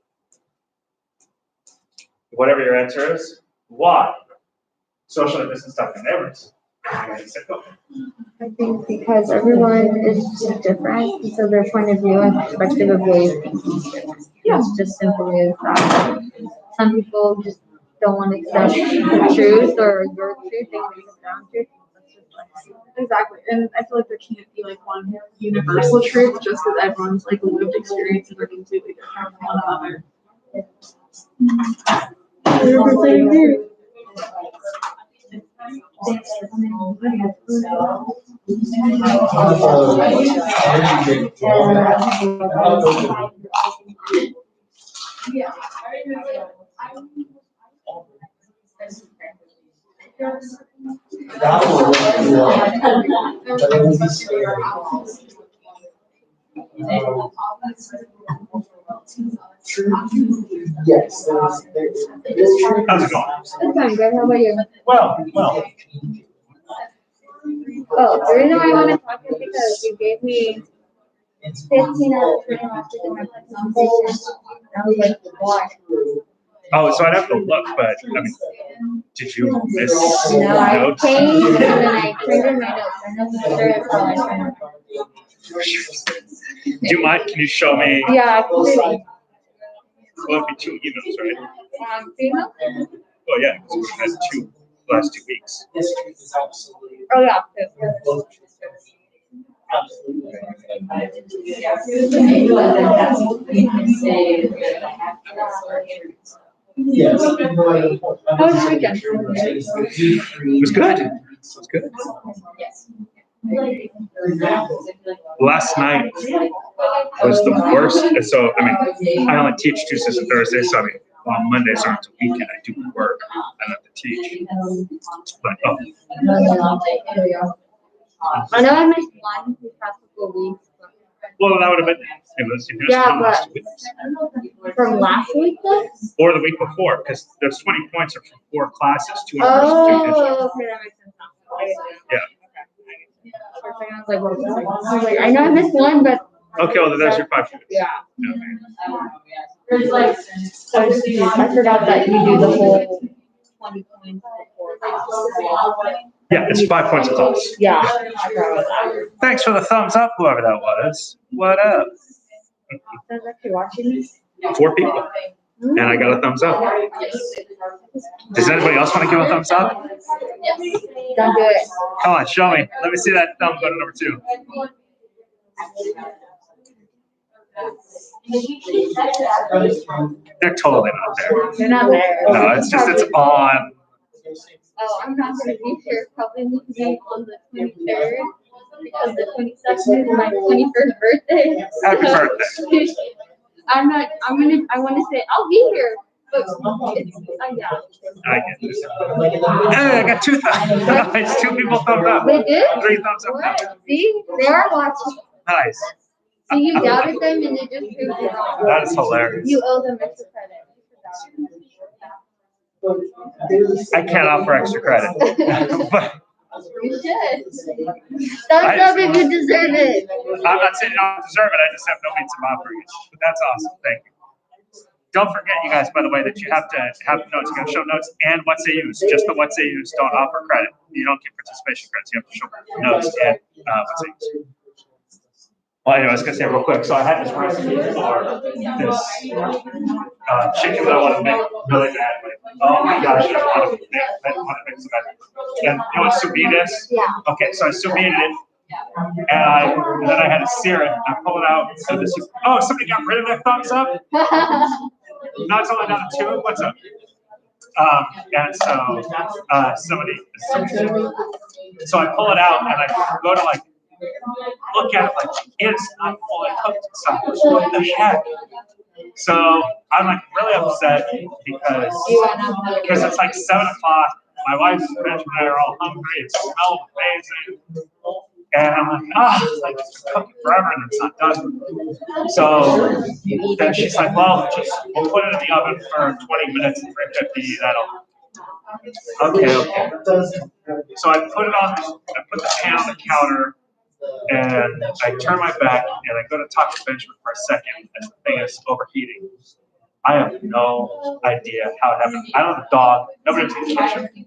Whatever your answer is, why? Socially distanced talking neighbors. I think because everyone is just different, so their point of view and perspective of way of thinking is different. Yeah. It's just simply that. Some people just don't want to accept the truth or your truth, they want to accept their own truth. Exactly, and I feel like there can't be like one universal truth, just because everyone's like lived experiences are completely different from one another. Yes, there is true. How's it going? It's going good. How about you? Well. Oh, the reason why I want to talk is because you gave me 15 out of 20 last week in my presentation. I was like, why? Oh, so I'd have to look, but I mean, did you miss No, I notes? changed and then I turned in my notes. I know for sure it's all I turned. Do you mind? Can you show me? Yeah, I can see. Well, it'd be 2 emails, right? Female? Oh, yeah, because we had 2 last 2 weeks. Oh, yeah. Yes. How was your weekend? It was good. It was good. Last night was the worst. So, I mean, I only teach Tuesdays and Thursdays, so I mean, on Mondays or until weekend, I do work. I have to teach. But, I know I missed one these past couple of weeks. But well, that would have been, it was, if you missed yeah, one last 2 weeks. from last week though? Or the week before, because there's 20 points are from 4 classes, 2 in person, 2 digital. Oh, okay, that makes sense now. Yeah. For a second, I was like, what was that? I was like, I know I missed one, but. Okay, well, then that's your 5 points. Yeah. Okay. I forgot that you do the whole 20 points before. Yeah, it's 5 points a class. Yeah. Thanks for the thumbs up, whoever that was. What up? Sounds like you're watching this. 4 people. And I got a thumbs up. Does anybody else want to give a thumbs up? Don't do it. Come on, show me. Let me see that thumb go to number 2. They're totally not there. They're not there. No, it's just, it's on. Oh, I'm not gonna be here. Probably need to be on the 23rd because the 22nd is my 21st birthday. Happy So, birthday. I want to say I'll be here, but it's, yeah. I get this. Hey, I got 2 thumbs. Nice. 2 people thumbs up. They did? 3 thumbs up. What? See, they are watching. Nice. See, you doubted them and you just proved it wrong. That is hilarious. You owe them extra credit. I can't offer extra credit. But You should. Thumbs up if you deserve it. I'm not saying you don't deserve it. I just have no means of offering it. But that's awesome. Thank you. Don't forget, you guys, by the way, that you have to have notes. You got to show notes and what's they use. Just the what's they use. Don't offer credit. You don't get participation credits. You have to show notes and what's they use. Well, anyway, I was gonna say real quick. So I had this recipe for this chicken that I want to make really badly. Oh my gosh, I want to make so bad. And you know what sous vide is? Yeah. Okay, so I sous vide it, and then I had to sear it. I pull it out. So this is, oh, somebody got rid of their thumbs up. Now it's only down to 2. What's up? And so somebody. So I pull it out and I go to like. Look at it like it's not fully cooked inside. What the heck? So I'm like really upset because it's like 7 o'clock. My wife, Benjamin, and I are all hungry. It smells amazing. And I'm like, it's like it's been cooking forever and it's not done. So then she's like, well, we'll put it in the oven for 20 minutes at 350. Okay. So I put the pan on the counter. And I turn my back and I go to talk to Benjamin for a second, and the thing is overheating. I have no idea how it happened. I don't have a dog, nobody was in the kitchen.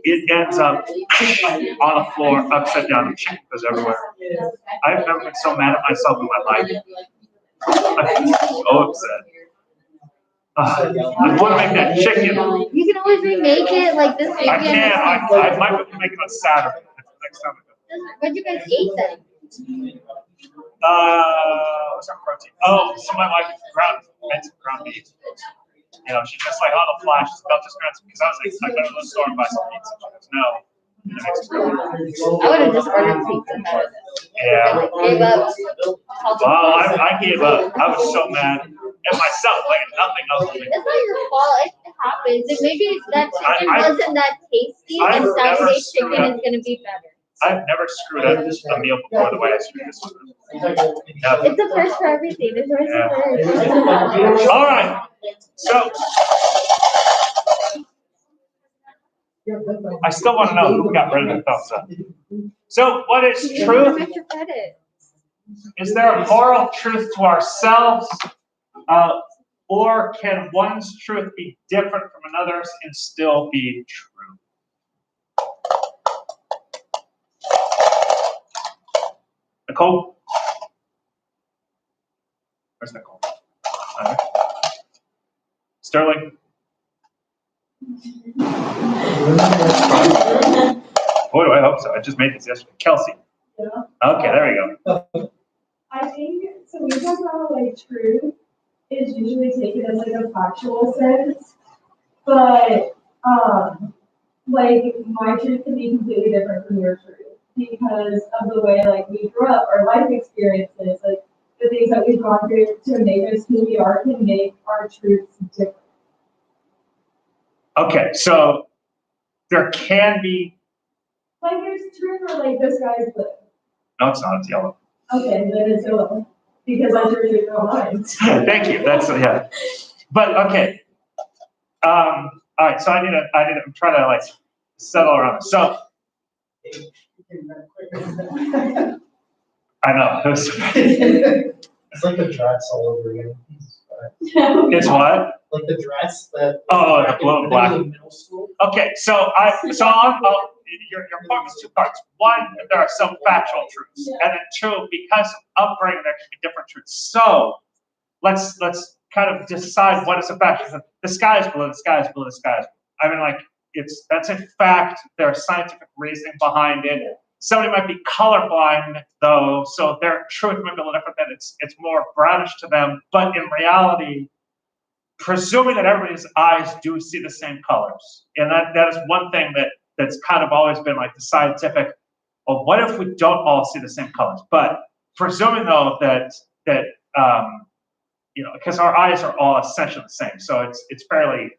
It ends up on the floor, upside down, and chicken goes everywhere. I've never been so mad at myself in my life. I'm so upset. I want to make that chicken. You can always remake it like this weekend. I can. I might be making it on Saturday. Next time I go. What you guys eat then? What's our protein? Oh, so my wife made some ground beef. You know, she's just like on the fly. She's about to grab some because I was like, I go to the store and buy some pizza. She goes, no. I would have just ordered pizza. Yeah. Gave up. Well, I gave up. I was so mad at myself, like nothing else. It's not your fault. It happens. And maybe that chicken wasn't that tasty, and Saturday's chicken is gonna be better. I've never screwed up a meal before the way I screwed this one. It's a first for everything. There's always a first. All right. So I still want to know who got rid of the thumbs up. So what is You truth? have to credit. Is there a moral truth to ourselves? Or can one's truth be different from another's and still be true? Nicole? Where's Nicole? Sterling? Boy, do I hope so. I just made this yesterday. Kelsey? Yeah. Okay, there we go. I think, so we talk about like truth is usually taken as like a factual sense, but, like my truth can be completely different from your truth because of the way like we grew up, our life experiences, like the things that we've gone through to make us who we are can make our truths different. Okay, so there can be, Like there's truth for like this guy's blue. no, it's not, it's yellow. Okay, then it's yellow because I drew it on mine. Thank you, that's, yeah. But, okay. All right, so I'm trying to like settle around this. So, I know, It's like the dress all over again. it's what? Like the dress that. Oh, the blue and black. In middle school. Okay, so your point was two parts. One, there are some factual truths, and then two, because of upbringing, there can be different truths. So let's kind of decide what is a fact. The sky is blue. The sky is blue. The sky is blue. I mean, like that's a fact. There's scientific reasoning behind it. Somebody might be colorblind though, so their truth might be a little different. That it's more brownish to them, but in reality, presuming that everybody's eyes do see the same colors, and that is one thing that's kind of always been like the scientific. Well, what if we don't all see the same colors? But presuming though that because our eyes are all essentially the same, so it's fairly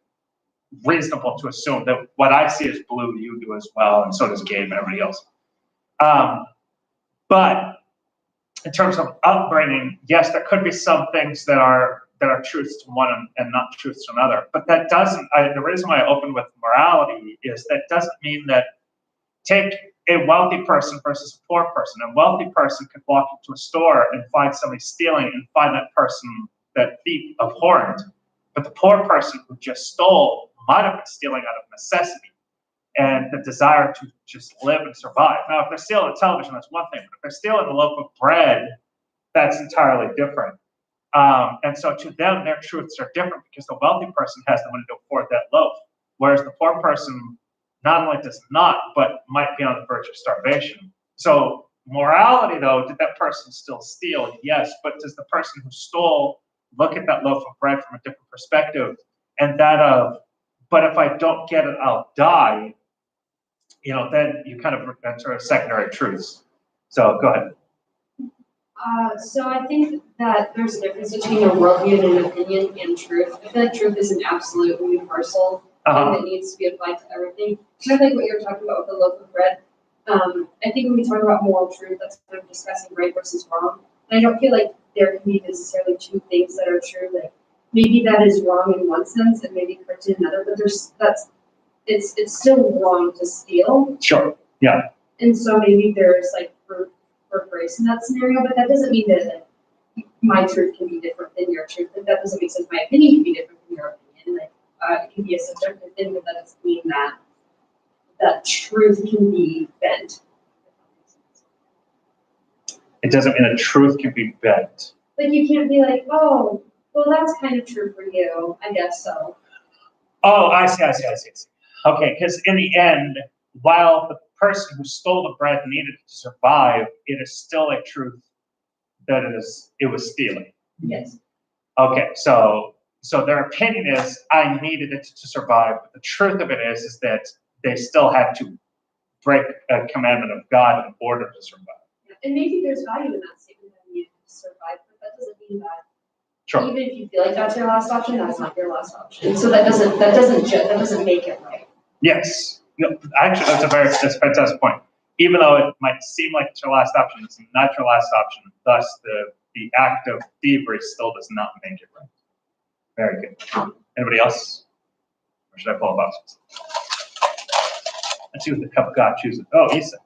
reasonable to assume that what I see is blue, you do as well, and so does Gabe and everybody else. But in terms of upbringing, yes, there could be some things that are truths to one and not truths to another. But that doesn't. The reason why I opened with morality is that doesn't mean that take a wealthy person versus a poor person. A wealthy person could walk into a store and find somebody stealing and find that thief abhorrent. But the poor person who just stole might have been stealing out of necessity and the desire to just live and survive. Now, if they're stealing a television, that's one thing. But if they're stealing a loaf of bread, that's entirely different. And so to them, their truths are different because the wealthy person has the money to afford that loaf, whereas the poor person not only does not, but might be on the verge of starvation. So morality, though, did that person still steal? Yes, but does the person who stole look at that loaf of bread from a different perspective? And that but if I don't get it, I'll die. Then you kind of enter a secondary truths. So go ahead. So I think that there's a difference between a worldview and an opinion and truth. I feel like truth is an absolute universal thing that needs to be applied to everything. Kind of like what you were talking about with the loaf of bread. I think when we talk about moral truth, that's kind of discussing right versus wrong. And I don't feel like there can be necessarily two things that are true. Like maybe that is wrong in one sense and maybe correct in another, but it's still wrong to steal. Sure. Yeah. And so maybe there's like for grace in that scenario, but that doesn't mean that like, my truth can be different than your truth. Like, that doesn't make sense. My opinion can be different from your opinion. Like it can be a subjective thing, but that doesn't mean that truth can be bent. It doesn't mean that truth can be bent. Like you can't be like, oh, well, that's kind of true for you. I guess so. Oh, I see. Okay, because in the end, while the person who stole the bread needed to survive, it is still a truth that it was stealing. Yes. Okay, so their opinion is I needed it to survive, but the truth of it is that they still had to break a commandment of God in order to survive. Yeah. And maybe there's value in that statement that you needed to survive, but that doesn't mean that. Sure. Even if you feel like that's your last option, that's not your last option. So that doesn't make it right. Yes. No, actually, that's a fantastic point. even though it might seem like it's your last option, it's not your last option. Thus, the act of thievery still does not make it right. Very good. Anybody else? Or should I pull a box? Let's see what the cup of God chooses. Oh, Issa.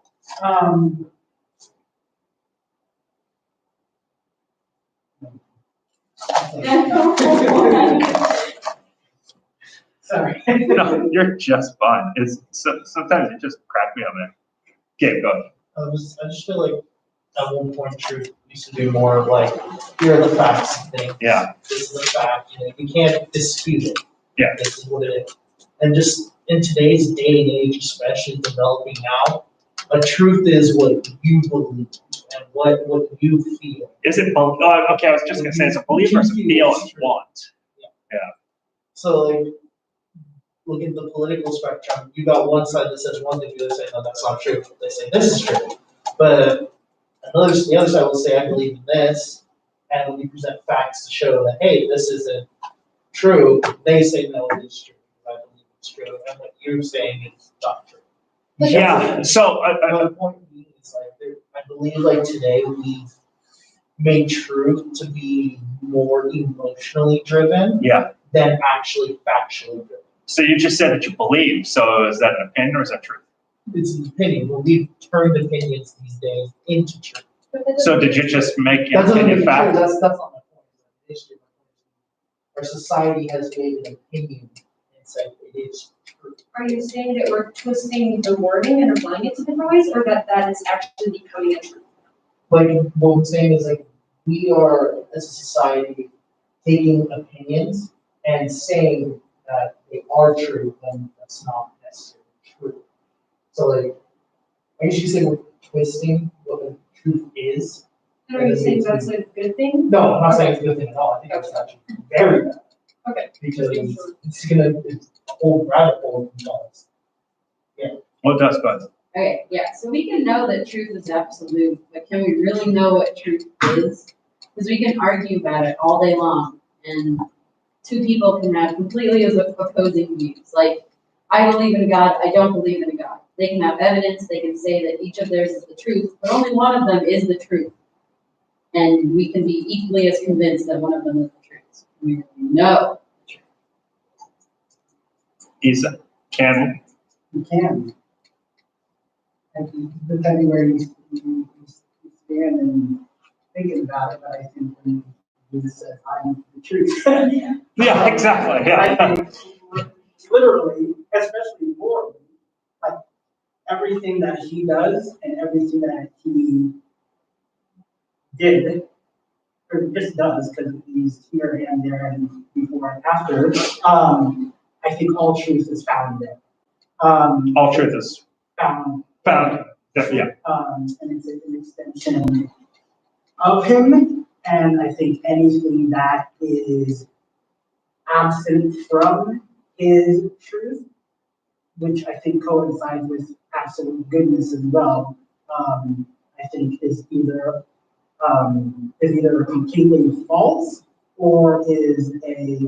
Sorry. No, you're just fine. Sometimes it just crack me up, man. Okay, go. I just feel like at one point truth used to be more of like, here are the facts thing. Yeah. This is a fact, you can't dispute it. Yeah. This is what it is. And just in today's day and age, especially developing now, a truth is what you believe and what you feel. Is it both? Oh, okay, I was just gonna say it's a belief versus feel and want. Yeah. So like, look at the political spectrum. You got one side that says one thing, the other side, no, that's not true. They say this is true. But the other side will say, I believe in this, and when you present facts to show that, hey, this isn't true, they say, no, it is true. I believe it's true, and what you're saying is not true. Yeah, so My point being is like, I believe like today we've made truth to be more emotionally driven than actually factually driven. So you just said that you believe, so is that an opinion or is that truth? It's an opinion, but we've turned opinions these days into truth. So did you just make an That's not opinion fact? That's not my point. History. Our society has made an opinion and said it is true. Are you saying that we're twisting the wording and applying it to different ways, or that is actually becoming a truth? Like what I'm saying is like we are as a society taking opinions and saying that they are true when that's not necessarily true. So like I guess you say we're twisting what the truth is. And are you saying that's a good thing? No, I'm not saying it's a good thing at all. I think it's actually very bad. Okay. Because it's a whole rabbit hole of dollars. What does Buzz? Okay, yeah, so we can know that truth is absolute, but can we really know what truth is? Because we can argue about it all day long, and two people can have completely opposing views. Like, I believe in God, I don't believe in God. They can have evidence, they can say that each of theirs is the truth, but only one of them is the truth. And we can be equally as convinced that one of them is the truth. We know the truth. Isa, can You can. Depending where you stand and thinking about it, but I think when Jesus says, I'm the truth. Yeah, exactly, yeah. I think literally, especially morally, like everything that he does and everything that he did, or just does, because he's here and there and before and after, I think all truth is found there. All truth is Found. Yeah. And it's an extension of him, and I think anything that is absent from his truth, which I think coincides with absolute goodness as well, I think is either completely false or is A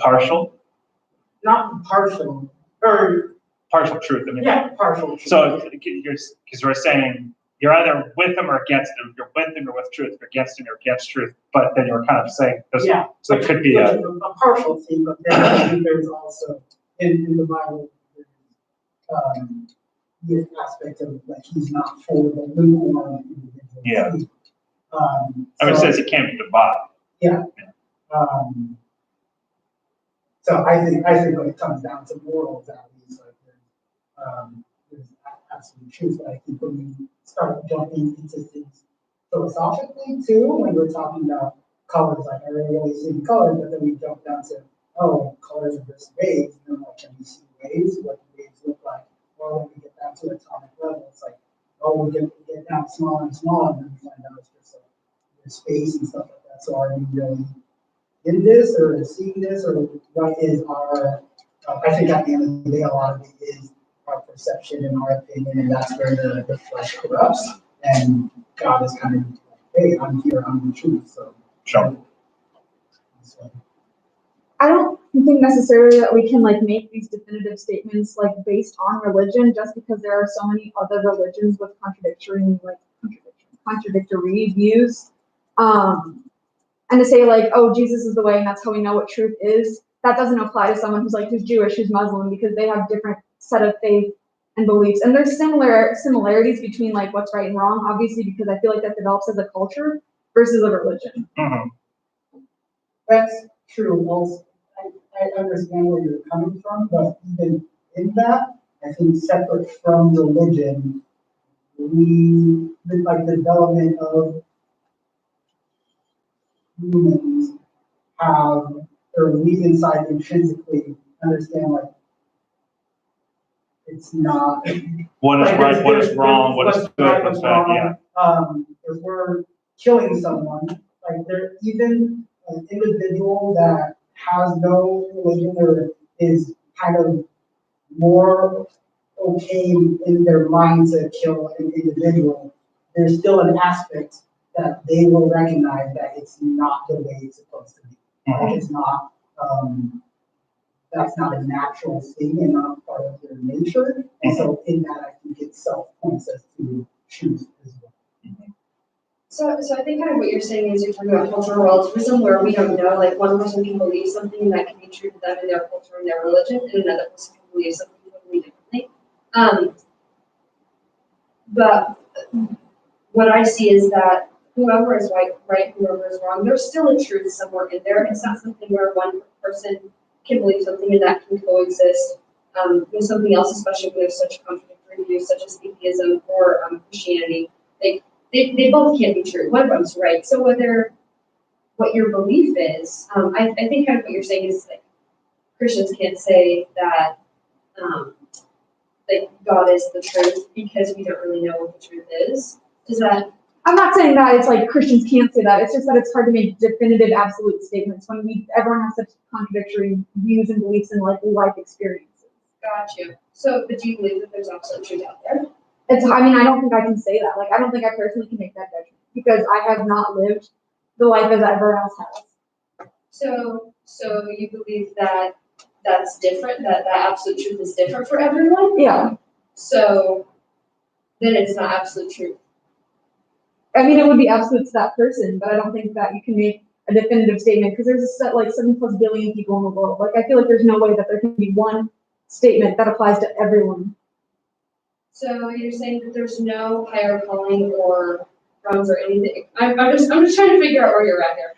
partial? Not partial, or Partial truth, I mean. yeah, partial truth. So, because we're saying you're either with him or against him. You're with him or with truth. You're against him or against truth. But then you're kind of saying, Yeah. So it could be a partial thing, but then I think there's also in the Bible, the aspect of like he's not for the lukewarm individual. Yeah. I mean, it says he can't be divided. Yeah. So I think when it comes down to morals, at least, like there's absolute truth. But I think when we start jumping into things philosophically too, when we're talking about colors, like I really see colors, but then we jump down to colors are just waves, and then like can we see waves? What do waves look like? Or when we get down to atomic level, it's like we get down smaller and smaller, and then we find out it's just like there's space and stuff like that. So are you really in this or seeing this, or what is our, I think at the end of the day, a lot of it is our perception and our opinion, and that's where the flesh corrupts, and God is kind of like, hey, I'm here, I'm the truth, so. Sure. I don't think necessarily that we can like make these definitive statements like based on religion, just because there are so many other religions with contradictory views. And to say like, oh, Jesus is the way and that's how we know what truth is, that doesn't apply to someone who's Jewish, who's Muslim, because they have different set of faith and beliefs. And there's similarities between like what's right and wrong, obviously, because I feel like that develops as a culture versus a religion. That's true. Also, I understand where you're coming from, but even in that, I think separate from religion, the development of humans have, or we inside intrinsically understand like it's not. What is like, right, what is wrong, what is good, right, what's bad, yeah. If we're killing someone, like there even an individual that has no religion or is kind of more okay in their mind to kill an individual, there's still an aspect that they will recognize that it's not the way it's supposed to be. Like it's not, that's not a natural thing and not part of their nature. And so in that, I think it self-points us to truth as well. So I think kind of what you're saying is you're talking about cultural relativism, where we don't know, like one person can believe something that can be true to them in their culture and their religion, and another person can believe something totally differently. But what I see is that whoever is right, whoever is wrong, there's still a truth somewhere in there. It's not something where one person can believe something and that can coexist with something else, especially when there's such contradictory views such as atheism or Christianity. They both can't be true. One of them's right. So whether what your belief is, I think kind of what you're saying is like Christians can't say that that God is the truth because we don't really know what the truth is. Is that? I'm not saying that it's like Christians can't say that. It's just that it's hard to make definitive, absolute statements when everyone has such contradictory views and beliefs and like life experiences. Got you. So, but do you believe that there's absolute truth out there? I mean, I don't think I can say that. Like, I don't think I personally can make that judgment because I have not lived the life as everyone else has. So you believe that that's different, that absolute truth is different for everyone? Yeah. So then it's not absolute truth. I mean, it would be absolute to that person, but I don't think that you can make a definitive statement because there's like 7+ billion people in the world. Like, I feel like there's no way that there can be one statement that applies to everyone. So you're saying that there's no higher calling or realms or anything. I'm just trying to figure out where you're at here.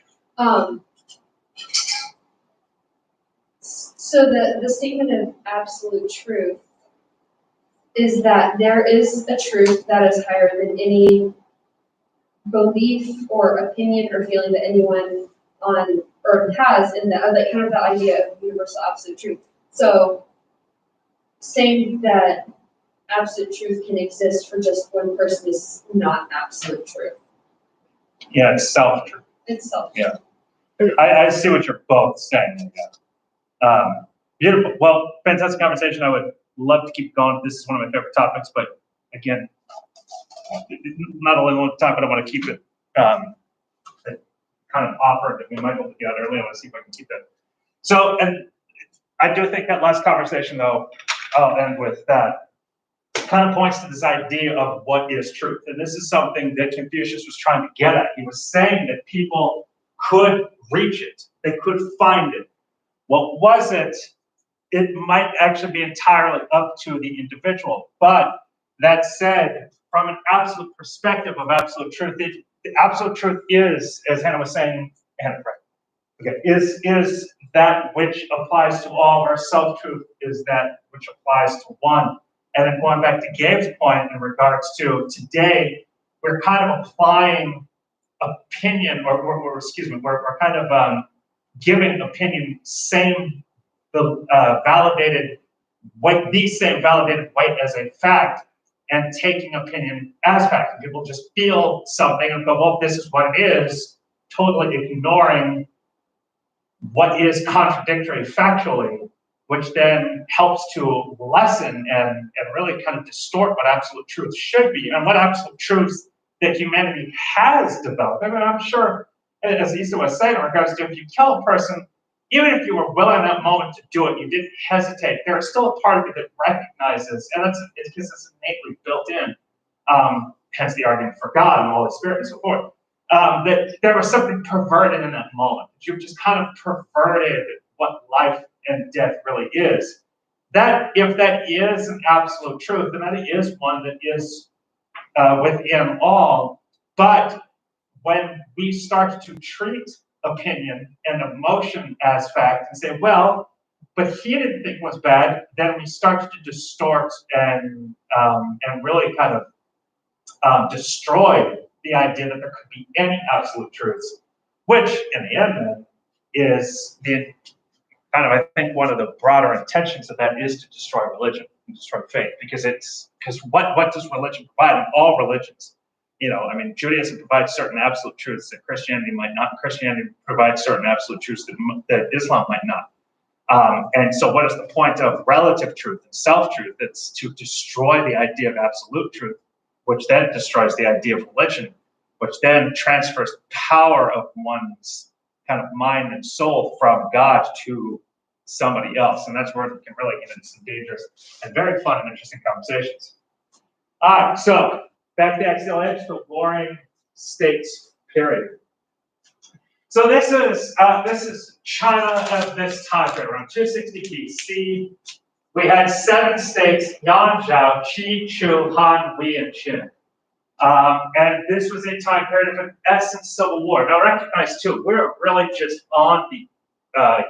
So the statement of absolute truth is that there is a truth that is higher than any belief or opinion or feeling that anyone on earth has, in that kind of the idea of universal absolute truth. So saying that absolute truth can exist for just one person is not absolute truth. Yeah, it's self-truth. It's self-truth. Yeah. I see what you're both saying. Beautiful. Well, fantastic conversation. I would love to keep going. This is one of my favorite topics, but again, not only one time, but I want to keep it kind of offered that we might be able to get early. I want to see if I can keep it. So, and I do think that last conversation, though, I'll end with that, kind of points to this idea of what is truth. And this is something that Confucius was trying to get at. He was saying that people could reach it. They could find it. What was it? It might actually be entirely up to the individual. But that said, from an absolute perspective of absolute truth, the absolute truth is, as Hannah was saying, is that which applies to all, where self-truth is that which applies to one. And then going back to Gabe's point in regards to today, we're kind of applying opinion, or excuse me, we're kind of giving opinion the same validated weight as a fact, and taking opinion as fact. People just feel something and go, well, this is what it is, totally ignoring what is contradictory factually, which then helps to lessen and really kind of distort what absolute truth should be, and what absolute truth that humanity has developed. I mean, I'm sure, as Issa was saying, in regards to if you kill a person, even if you were willing in that moment to do it, you didn't hesitate. There is still a part of you that recognizes, and it's because it's innately built in, hence the argument for God and the Holy Spirit and so forth, that there was something perverted in that moment. You've just kind of perverted what life and death really is. That, if that is an absolute truth, then that is one that is within all. But when we start to treat opinion and emotion as fact and say, well, but he didn't think it was bad, then we start to distort and really kind of destroy the idea that there could be any absolute truths, which in the end then is the kind of, I think, one of the broader intentions of that is to destroy religion and destroy faith, because what does religion provide? In all religions, I mean, Judaism provides certain absolute truths that Christianity might not. Christianity provides certain absolute truths that Islam might not. And so what is the point of relative truth and self-truth? It's to destroy the idea of absolute truth, which then destroys the idea of religion, which then transfers power of one's kind of mind and soul from God to somebody else. And that's where we can really get into some dangerous and very fun and interesting conversations. All right, so back to the Axial Age, the Warring States period. So this is China at this time period, around 260 BC. We had 7 states: Yan, Zhao, Qi, Chu, Han, Wei, and Qin. And this was a time period of an essence civil war. Now recognize too, we're really just on the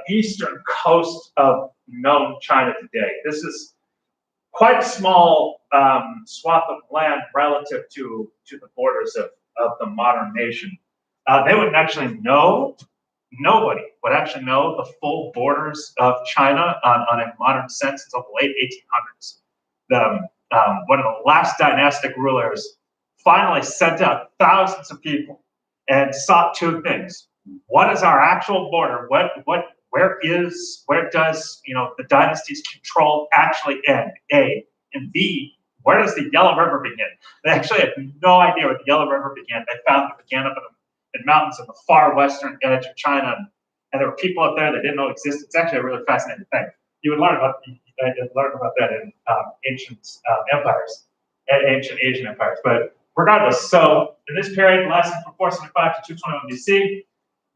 eastern coast of known China today. This is quite a small swath of land relative to the borders of the modern nation. They wouldn't actually know, nobody would actually know the full borders of China on a modern sense until the late 1800s. One of the last dynastic rulers finally sent out thousands of people and sought 2 things. What is our actual border? Where does the dynasty's control actually end? A. And B, where does the Yellow River begin? They actually had no idea where the Yellow River began. They found it began up in mountains on the far western edge of China, and there were people up there that didn't know existed. It's actually a really fascinating thing. You would learn about that in ancient empires, and ancient Asian empires. But regardless, so in this period, lasting from 475 to 221 BC,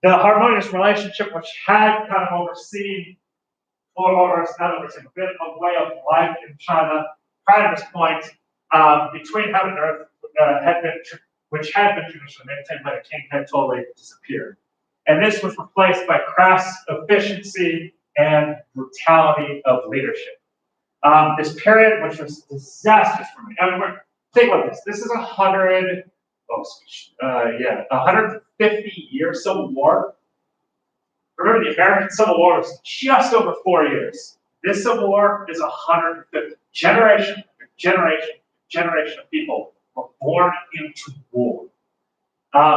the harmonious relationship which had kind of overseen, or not overseen, a bit of way of life in China prior to this point, between heaven and earth, which had been traditionally maintained by the king, had totally disappeared. And this was replaced by crass efficiency and brutality of leadership. This period, which was disastrous for me. I mean, think about this. This is 150-year Civil War. Remember, the American Civil War was just over 4 years. This Civil War is 150. Generation of people were born into war.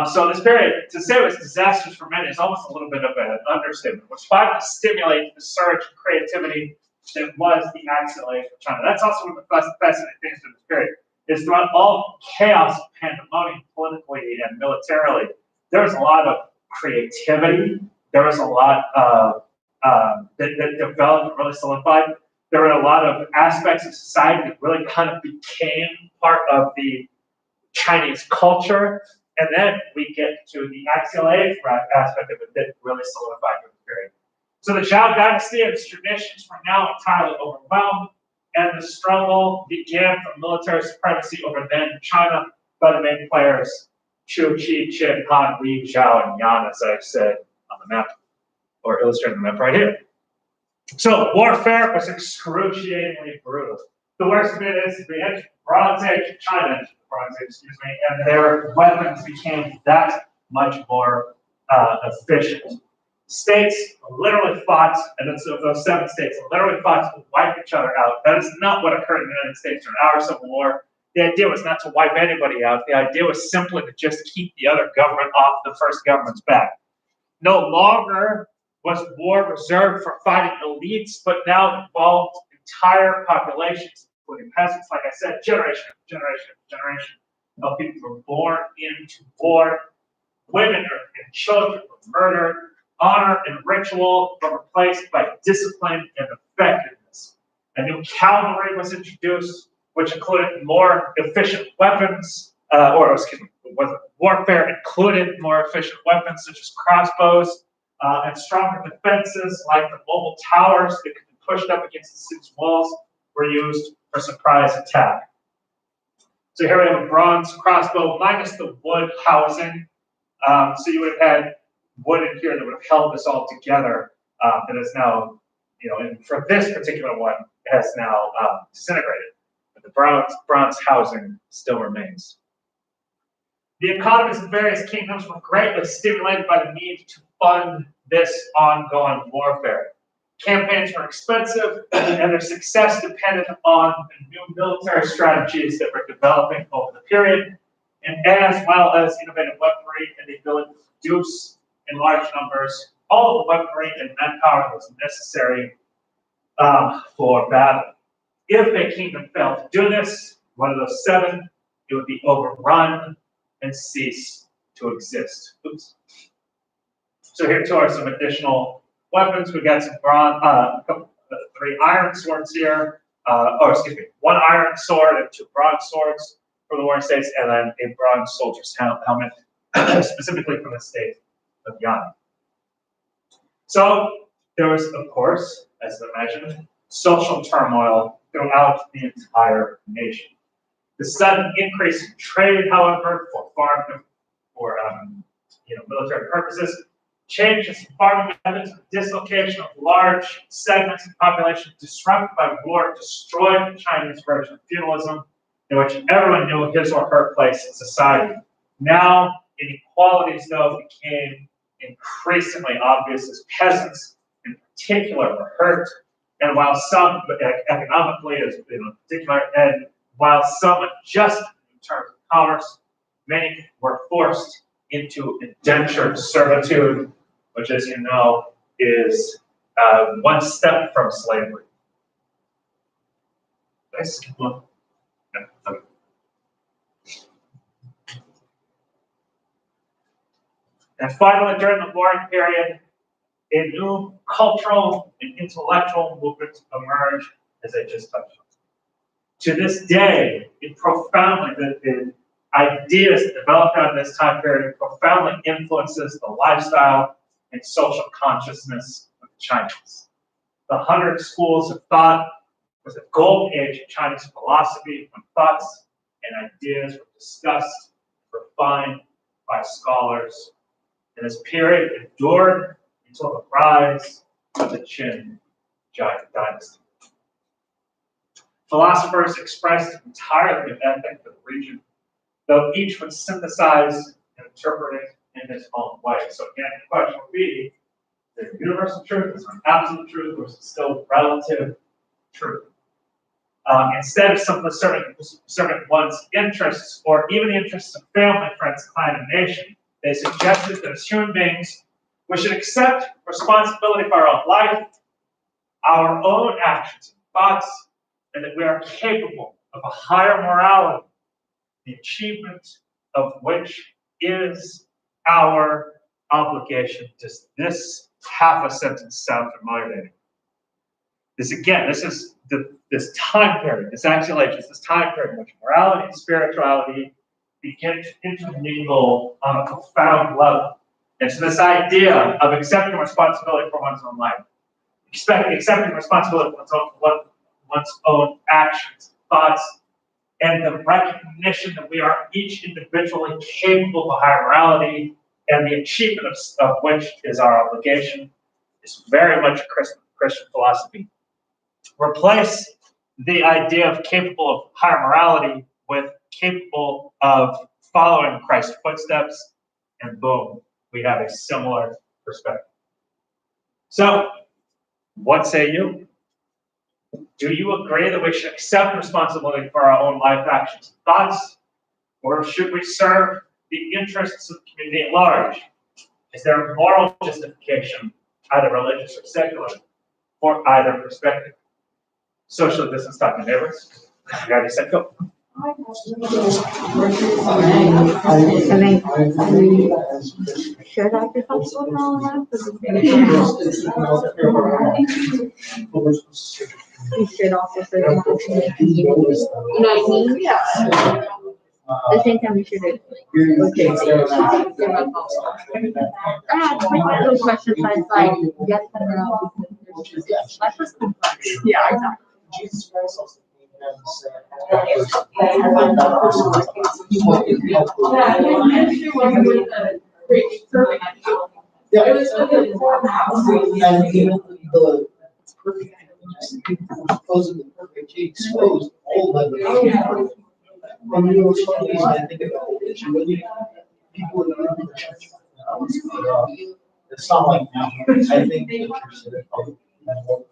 So this period, to say it was disastrous for many, is almost a little bit of an understatement, which finally stimulated the surge of creativity that was the Axial Age of China. That's also one of the fascinating things in this period, is throughout all chaos of pandemonium, politically and militarily, there was a lot of creativity. There was a lot that developed and really solidified. There were a lot of aspects of society that really kind of became part of the Chinese culture. And then we get to the Axial Age aspect of it that really solidified during the period. So the Zhao dynasty and its traditions were now entirely overwhelmed, and the struggle began from military supremacy over then China by the main players, Chu, Qi, Qin, Han, Wei, Zhao, and Yan, as I said on the map, or illustrated on the map right here. So warfare was excruciatingly brutal. The worst of it is the Bronze Age of China, and their weapons became that much more efficient. States literally fought, and those 7 states literally fought to wipe each other out. That is not what occurred in the United States during our Civil War. The idea was not to wipe anybody out. The idea was simply to just keep the other government off the first government's back. No longer was war reserved for fighting elites, but now involved entire populations, including peasants, like I said, generation of people were born into war. Women and children were murdered. honor and ritual were replaced by discipline and effectiveness. A new cavalry was introduced, which included more efficient weapons, warfare included more efficient weapons such as crossbows and stronger defenses like the mobile towers that could be pushed up against the city's walls were used for surprise attack. So here we have a bronze crossbow minus the wood housing. So you would have had wood in here that would have held this all together. That is now, and for this particular one, it has now disintegrated. But the bronze housing still remains. The economies of various kingdoms were greatly stimulated by the need to fund this ongoing warfare. Campaigns were expensive, and their success depended on the new military strategies that were developing over the period, and as well as innovative weaponry and the ability to produce in large numbers all of the weaponry and manpower that was necessary for battle. If a kingdom failed to do this, one of those 7, it would be overrun and cease to exist. Oops. So here too are some additional weapons. We've got some 3 iron swords here. 1 iron sword and 2 bronze swords for the warring states, and then a bronze soldier's helmet, specifically from the state of Yan. So there was, of course, as I mentioned, social turmoil throughout the entire nation. The sudden increase in trade, however, for military purposes, changes in farming methods, the dislocation of large segments of population disrupted by war destroyed the Chinese version of feudalism, in which everyone knew his or her place in society. Now, inequalities, though, became increasingly obvious as peasants, in particular, were hurt, and while some, economically, as in particular, and while some adjusted in terms of commerce, many were forced into indentured servitude, which, as you know, is one step from slavery. Did I skip one? No, okay. And finally, during the warring period, a new cultural and intellectual movement emerged, as I just touched on. To this day, the ideas developed out of this time period profoundly influences the lifestyle and social consciousness of the Chinese. The 100 schools of thought was a golden age of Chinese philosophy when thoughts and ideas were discussed, refined by scholars. And this period endured until the rise of the Qin dynasty. Philosophers expressed entirely of ethic for the region, though each would synthesize and interpret it in its own way. So again, the question would be, is there universal truth, is there an absolute truth, or is it still relative truth? Instead of simply serving one's interests, or even the interests of family, friends, clan, and nation, they suggested that as human beings, we should accept responsibility for our own life, our own actions and thoughts, and that we are capable of a higher morality, the achievement of which is our obligation. Does this half a sentence sound familiar to you? This is this time period, this Axial Age, is this time period in which morality and spirituality begin to intermingle on a profound level. And so this idea of accepting responsibility for one's own life, accepting responsibility for one's own actions, thoughts, and the recognition that we are each individually capable of a higher morality, and the achievement of which is our obligation, is very much Christian philosophy. Replace the idea of capable of higher morality with capable of following Christ's footsteps, and boom, we have a similar perspective. So, what say you? Do you agree that we should accept responsibility for our own life, actions, and thoughts? Or should we serve the interests of the community at large? Is there a moral justification, either religious or secular, for either perspective? Socially distance talking neighbors. You already said go. I think we should have to focus on all that, but we should also sort of, you know what I mean? Yeah. At the same time, we should have, I had like little questions, I was like, yes, I don't know. That's just complex. Yeah, exactly. Jesus Christ also came down and said, he wanted help. Yeah, it was and even the perfect, exposing the perfect, he exposed all of it. And you know, some reason I think about it, you really, people in the church, it's not like now, I think the church did it probably more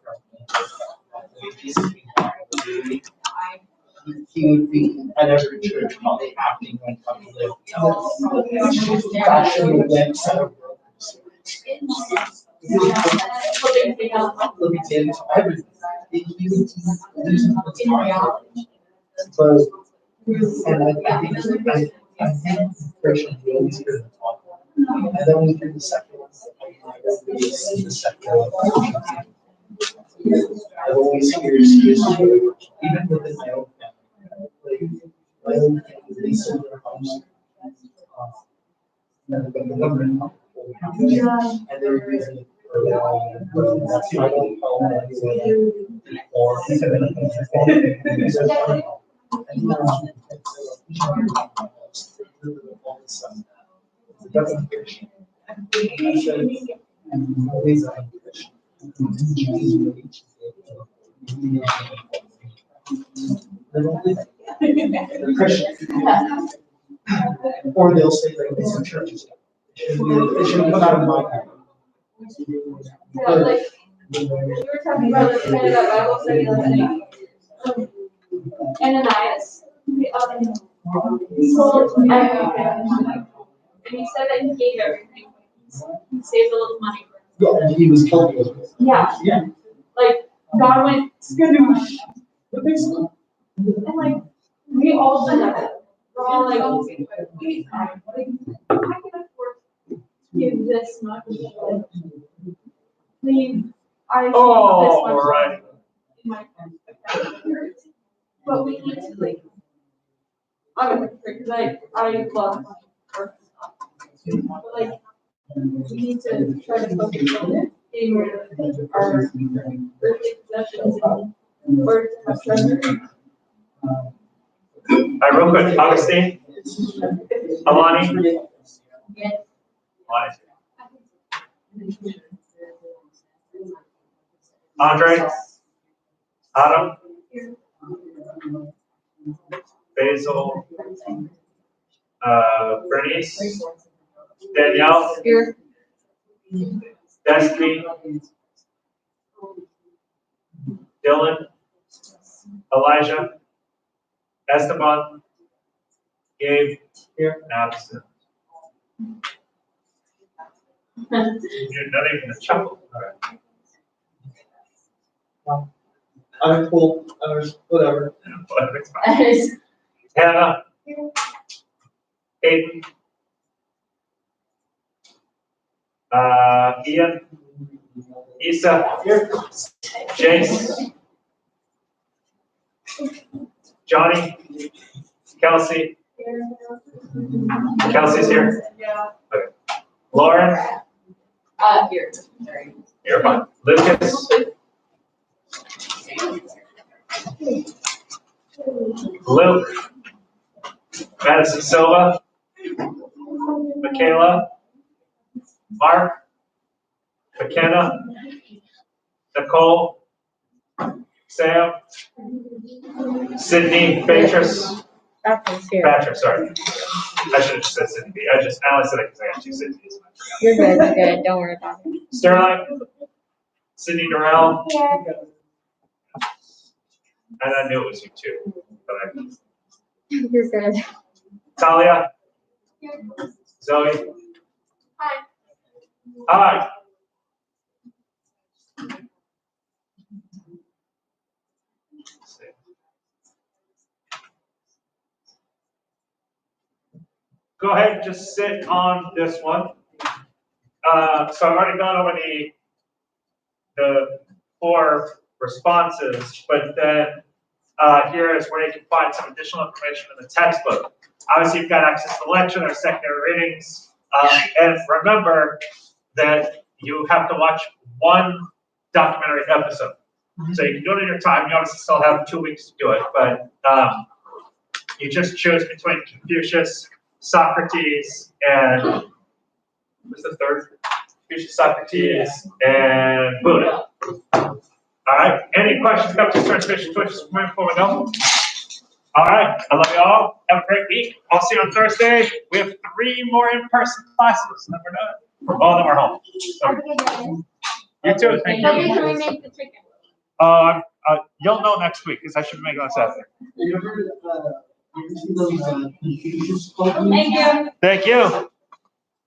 he would be at every church probably acting like a fashionable website. Living into everything. He would lose his mind. But, and I think Christians we always hear the talk. And then we hear the second one. We see the second one. I always hear history, even within my own family. Like, my own family, they sold their house. And the government, and they were using it for that's why I don't call it or the government Christian. And always I'm Christian. Christian. Or they'll say like it's in churches. It should come out of my head. Yeah, like, you were talking about like kind of that Bible study like Ananias. He sold everything. And he said that he gave everything. He saved a little money for himself. Yeah, and he was helping. Yeah. Yeah. Like, God went skadoosh. And like, we all do that. We're all like, wait, I can afford to give this much. Leave, I should this much right. in my account. But we need to like, because I love work stuff. But like, we need to try to focus on it in our earthly possessions and order to have treasure. All right, real quick, Augustine, Alani, Yes. Andre, Adam, Basil, Bernice, Danielle, Here. Destiny, Dylan, Elijah, Esteban, Gabe, here, absent. You're not even a chuckle. All right. I'm cool, whatever. Hannah, Aiden, Ian, Issa, Jace, Johnny, Kelsey. Kelsey's here. Yeah. Okay. Lauren, Here. you're fine. Lucas, Luke, Madison Silva, Michaela, Mark, McKenna, Nicole, Sam, Sydney, Beatrice, That's here. Patrick, sorry. I should have just said Sydney. I only said it because I got two Sydneys. You're good, you're good, don't worry about it. Sterling, Sydney Durrell, and I knew it was you too. But You're good. Talia, Zoe. Hi. Hi. go ahead and just sit on this one. So I've already gone over the 4 responses, but then here is where you can find some additional information in the textbook. Obviously, you've got access to the lecture, there are secondary readings, and remember that you have to watch 1 documentary episode. So you can do it in your time. You obviously still have 2 weeks to do it, but you just choose between Confucius, Socrates, and what's the third? Confucius, Socrates, and Buddha. All right. Any questions about this transmission choices before we go? All right. I love you all. Have a great week. I'll see you on Thursday. We have 3 more in-person classes, and then we're done. Oh, then we're home. So, you too. Thank Okay, you. can we make the chicken? You'll know next week because I should make it on Saturday. You ever, see those, Confucius quotes? Thank you. Thank you.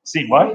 See what?